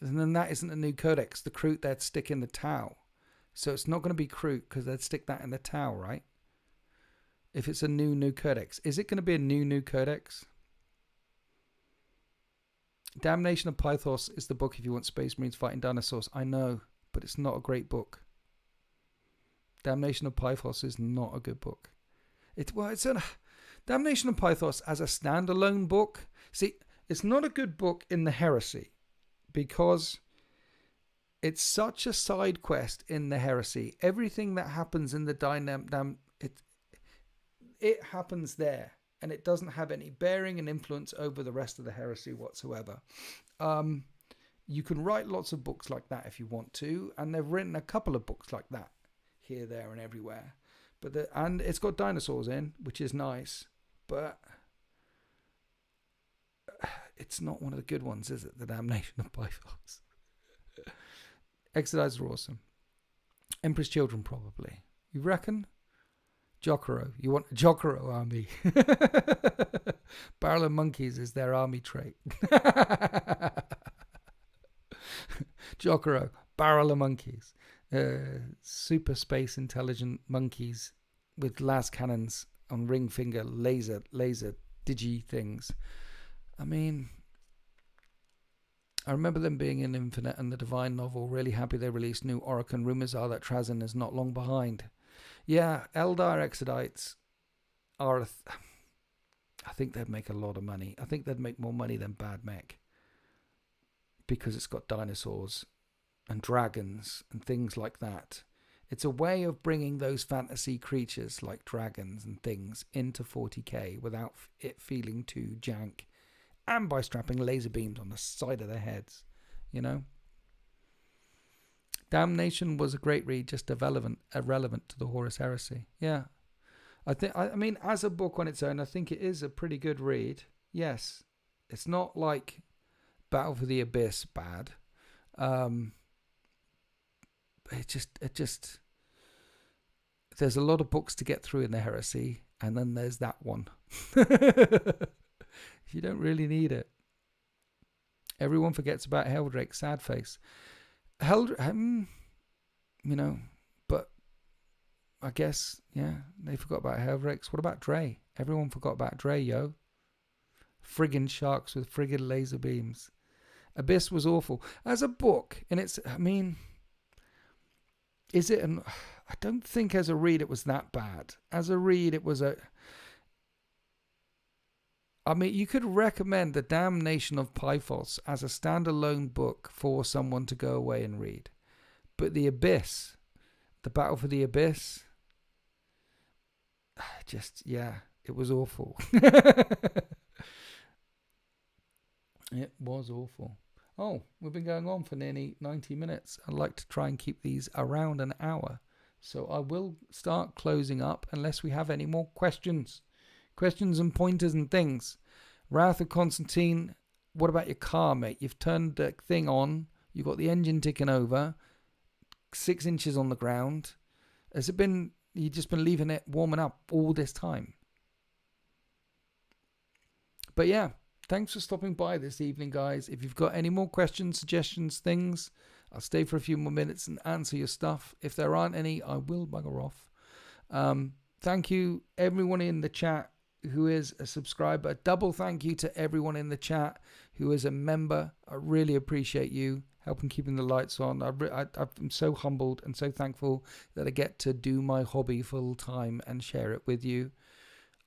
Speaker 1: And then that isn't a new codex. The Crute they'd stick in the Tau. So it's not going to be Crute because they'd stick that in the Tau, right? If it's a new codex. Is it going to be a new codex? Damnation of Pythos is the book if you want Space Marines fighting dinosaurs. I know, but it's not a great book. Damnation of Pythos is not a good book. Damnation of Pythos as a standalone book. See, it's not a good book in the heresy because it's such a side quest in the heresy. Everything that happens in the it happens there. And it doesn't have any bearing and influence over the rest of the heresy whatsoever. You can write lots of books like that if you want to, and they've written a couple of books like that here, there, and everywhere. And it's got dinosaurs in, which is nice, but it's not one of the good ones, is it? The Damnation of Pythos. Exodites are awesome. Emperor's Children, probably. You reckon? Jokero. You want a Jokero army. Barrel of Monkeys is their army trait. Jokero. Barrel of Monkeys. Super space intelligent monkeys with las cannons on ring finger laser digi things. I mean, I remember them being in Infinite and the Divine novel. Really happy they released new Oricon. Rumors are that Trazyn is not long behind. Yeah, Eldar Exodites are... I think they'd make a lot of money. I think they'd make more money than Bad Mech. Because it's got dinosaurs. and dragons and things like that. It's a way of bringing those fantasy creatures like dragons and things into 40k without it feeling too jank, and by strapping laser beams on the side of their heads, you know. Damnation was a great read, just irrelevant to the Horus Heresy. Yeah, I mean, as a book on its own, I think it is a pretty good read. Yes, it's not like Battle for the Abyss bad. It just there's a lot of books to get through in the Heresy, and then there's that one. You don't really need it. Everyone forgets about Heldrake, sad face. You know, but I guess, yeah, they forgot about Heldrake. What about Dre? Everyone forgot about Dre, yo. Friggin' sharks with friggin' laser beams. Abyss was awful. As a book, and it's, I mean, is it I don't think as a read it was that bad. As a read, it was I mean, you could recommend The Damnation of Pythos as a standalone book for someone to go away and read. But The Abyss, The Battle for the Abyss, just, yeah, it was awful. It was awful. Oh, we've been going on for nearly 90 minutes. I'd like to try and keep these around an hour. So I will start closing up unless we have any more questions. Questions and pointers and things. Wrath of Constantine, what about your car, mate? You've turned the thing on. You've got the engine ticking over. 6 inches on the ground. Has it been, you've just been leaving it warming up all this time? But yeah, thanks for stopping by this evening, guys. If you've got any more questions, suggestions, things, I'll stay for a few more minutes and answer your stuff. If there aren't any, I will bugger off. Thank you, everyone in the chat who is a subscriber. Double thank you to everyone in the chat who is a member. I really appreciate you helping keeping the lights on. I'm so humbled and so thankful that I get to do my hobby full time and share it with you.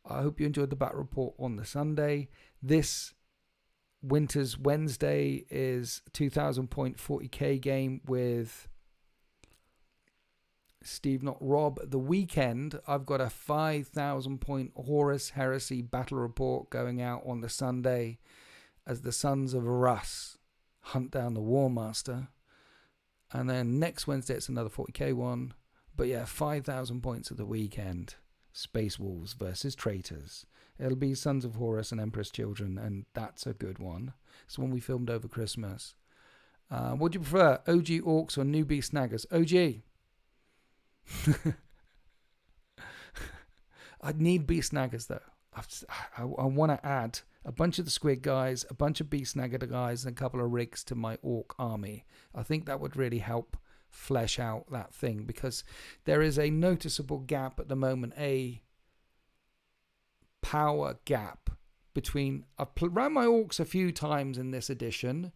Speaker 1: I hope you enjoyed the Battle Report on the Sunday. This Winter's Wednesday is 2,000 point 40k game with Steve, not Rob. The weekend, I've got a 5,000 point Horus Heresy Battle Report going out on the Sunday as the Sons of Russ hunt down the War Master. And then next Wednesday, it's another 40k one. But yeah, 5,000 points at the weekend. Space Wolves versus Traitors. It'll be Sons of Horus and Empress Children, and that's a good one. It's one we filmed over Christmas. What do you prefer, OG Orcs or newbie Snaggers? OG. I'd need Beast Snaggers though. I want to add a bunch of the Squid guys, a bunch of Beast Snagger guys, and a couple of rigs to my Orc army. I think that would really help flesh out that thing, because there is a noticeable gap at the moment, a power gap between. I've ran my Orcs a few times in this edition,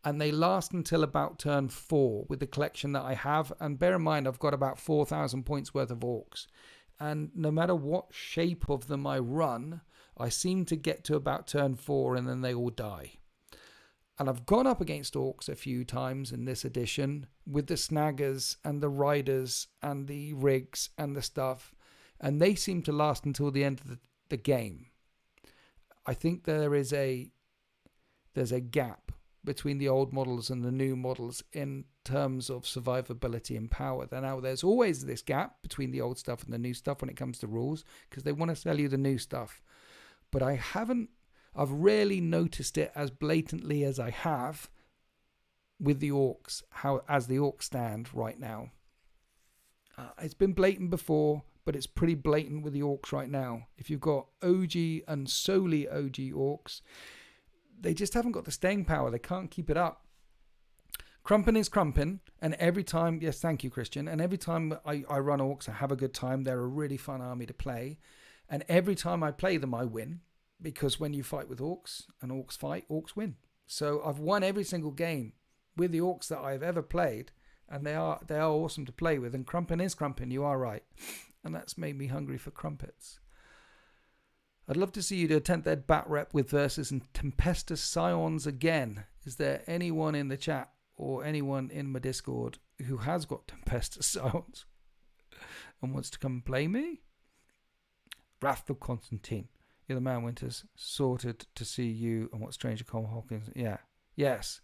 Speaker 1: and they last until about turn 4 with the collection that I have. And bear in mind, I've got about 4,000 points worth of Orcs. And no matter what shape of them I run, I seem to get to about turn 4 and then they all die. And I've gone up against Orcs a few times in this edition with the Snaggers and the Riders and the Rigs and the stuff. And they seem to last until the end of the game. I think there's a gap between the old models and the new models in terms of survivability and power. Now, there's always this gap between the old stuff and the new stuff when it comes to rules, because they want to sell you the new stuff. But I've rarely noticed it as blatantly as I have with the Orcs, as the Orcs stand right now. It's been blatant before, but it's pretty blatant with the Orcs right now. If you've got OG and solely OG Orcs, they just haven't got the staying power. They can't keep it up. Crumpin is crumpin, and every time, yes, thank you, Christian, and every time I run Orcs, I have a good time. They're a really fun army to play, and every time I play them, I win, because when you fight with Orcs, and Orcs fight, Orcs win. So I've won every single game with the Orcs that I've ever played, and they are awesome to play with, and Crumpin is crumpin, you are right, and that's made me hungry for crumpets. I'd love to see you do a 10th Ed Bat Rep with Versus and Tempestus Scions again. Is there anyone in the chat or anyone in my Discord who has got Tempestus sounds and wants to come and play me, Wrath of Constantine. You're the man, Winters. Sorted to see you and what Stranger Come Hawkins. Yeah. Yes.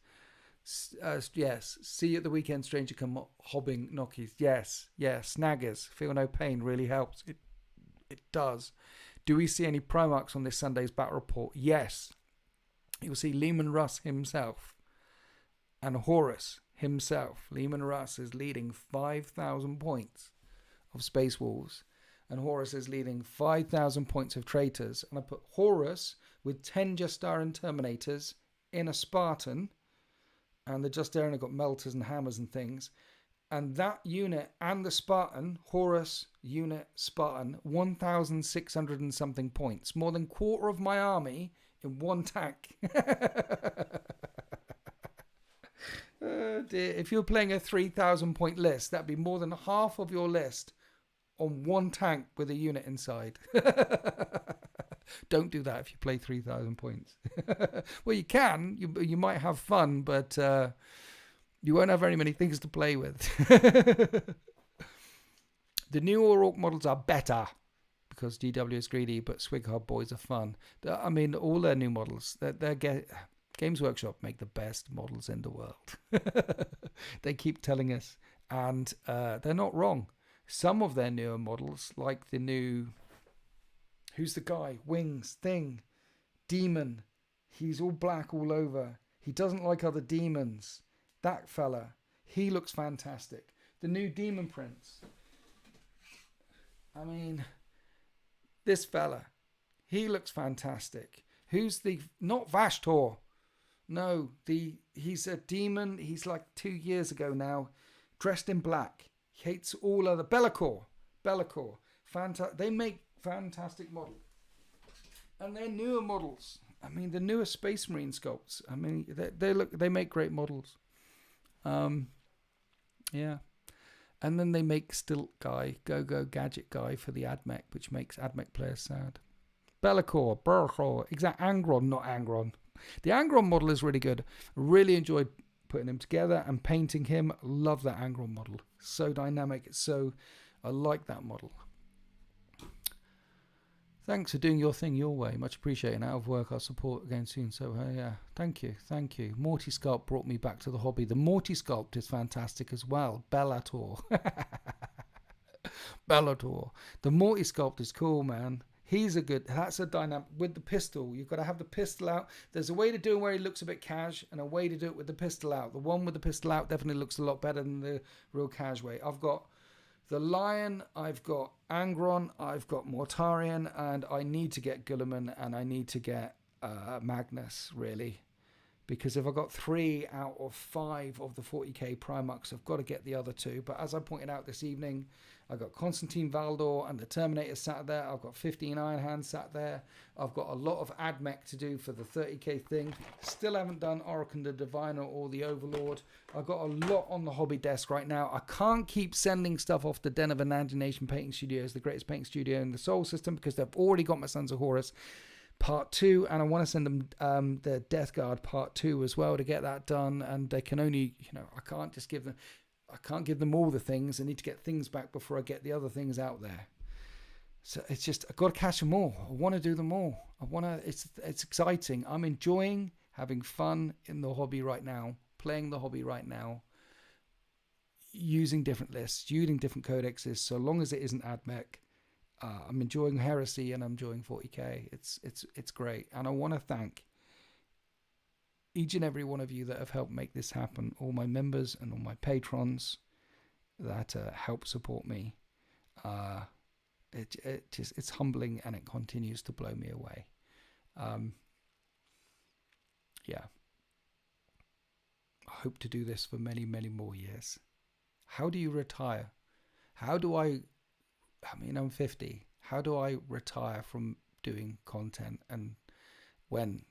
Speaker 1: Yes. See you at the weekend, Stranger Come Hobbing Knockies. Yes. Yes. Snaggers. Feel no pain really helps. It does. Do we see any Primarchs on this Sunday's battle report? Yes. You'll see Lehman Russ himself and Horus himself. Lehman Russ is leading 5,000 points of Space Wolves, and Horus is leading 5,000 points of Traitors. And I put Horus with 10 Justaran Terminators in a Spartan, and the Justaran have got melters and hammers and things. And that unit and the Spartan, Horus unit Spartan, 1,600 and something points. More than quarter of my army in one tank. Oh dear. If you're playing a 3,000 point list, that'd be more than half of your list on one tank with a unit inside. Don't do that if you play 3,000 points. Well, you can. You might have fun, but you won't have very many things to play with. The new Orc models are better because GW is greedy, but Swig Hub boys are fun. I mean, all their new models, Games Workshop make the best models in the world. They keep telling us, and they're not wrong. Some of their newer models, like the new, who's the guy? Wings, Thing, Demon. He's all black all over. He doesn't like other demons. That fella, he looks fantastic. The new Demon Prince. I mean, this fella, he looks fantastic. Who's the, not Vashtor. No, he's a demon. He's like 2 years ago now, dressed in black. He hates all other, Be'lakor. They make fantastic models. And they're newer models. I mean, the newer Space Marine sculpts. I mean, they make great models. Yeah. And then they make Stilt Guy, Go Gadget Guy for the Admech, which makes Admech players sad. Be'lakor, exact Angron, not Angron. The Angron model is really good. Really enjoyed putting him together and painting him. Love that Angron model. So dynamic. I like that model. Thanks for doing your thing your way. Much appreciated. Out of work, I'll support again soon. So, yeah, thank you. Morty Sculpt brought me back to the hobby. The Morty Sculpt is fantastic as well. Bellator. The Morty Sculpt is cool, man. That's a dynamic with the pistol. You've got to have the pistol out. There's a way to do it where he looks a bit cash and a way to do it with the pistol out. The one with the pistol out definitely looks a lot better than the real cash way. I've got the Lion, I've got Angron, I've got Mortarion, and I need to get Guilliman and I need to get Magnus, really. Because if I got 3 out of 5 of the 40k Primarchs, I've got to get the other 2. But as I pointed out this evening, I've got Constantine Valdor and the Terminator sat there. I've got 15 Iron Hands sat there. I've got a lot of Admech to do for the 30k thing. Still haven't done Orokin the Diviner or the Overlord. I've got a lot on the hobby desk right now. I can't keep sending stuff off to Den of Imagination Painting Studios, the greatest painting studio in the Soul System, because they've already got my Sons of Horus Part 2, and I want to send them the Death Guard Part 2 as well to get that done. And they can only, I can't give them all the things. I need to get things back before I get the other things out there. So it's just, I've got to catch them all. I want to do them all. It's exciting. I'm enjoying having fun in the hobby right now, playing the hobby right now, using different lists, using different codexes, so long as it isn't Admech. I'm enjoying Heresy and I'm enjoying 40k. It's great. And I want to thank each and every one of you that have helped make this happen. All my members and all my patrons that help support me. It's humbling and it continues to blow me away. Yeah. I hope to do this for many, many more years. How do you retire? I'm 50. How do I retire from doing content? And when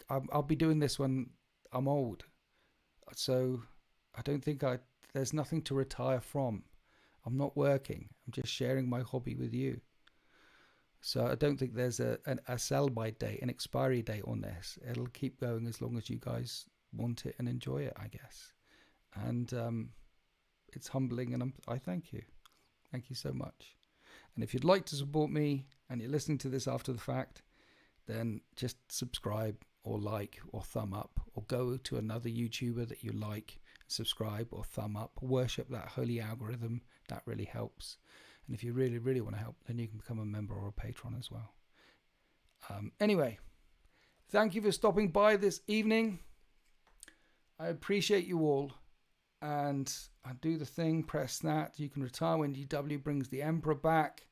Speaker 1: I'll be doing this when I'm old. So I don't think there's nothing to retire from. I'm not working. I'm just sharing my hobby with you. So I don't think there's a sell-by date, an expiry date on this. It'll keep going as long as you guys want it and enjoy it, I guess. And it's humbling, and I thank you. Thank you so much. And if you'd like to support me and you're listening to this after the fact, then just subscribe or like or thumb up, or go to another YouTuber that you like, subscribe or thumb up. Worship that holy algorithm. That really helps. And if you really, really want to help, then you can become a member or a patron as well. Anyway, thank you for stopping by this evening. I appreciate you all. And I do the thing, press that. You can retire when GW brings the Emperor back.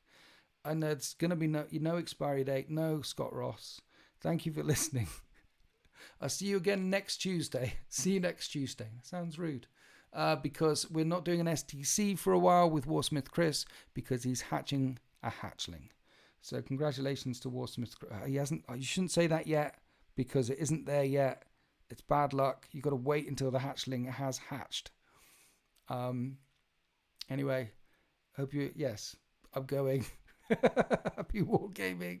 Speaker 1: And there's going to be no expiry date, no Scott Ross. Thank you for listening. I'll see you again next Tuesday. See you next Tuesday. Sounds rude. Because we're not doing an STC for a while with Warsmith Chris, because he's hatching a hatchling. So congratulations to Warsmith. He hasn't. You shouldn't say that yet, because it isn't there yet. It's bad luck. You've got to wait until the hatchling has hatched. Anyway, hope you. Yes, I'm going. Happy wargaming.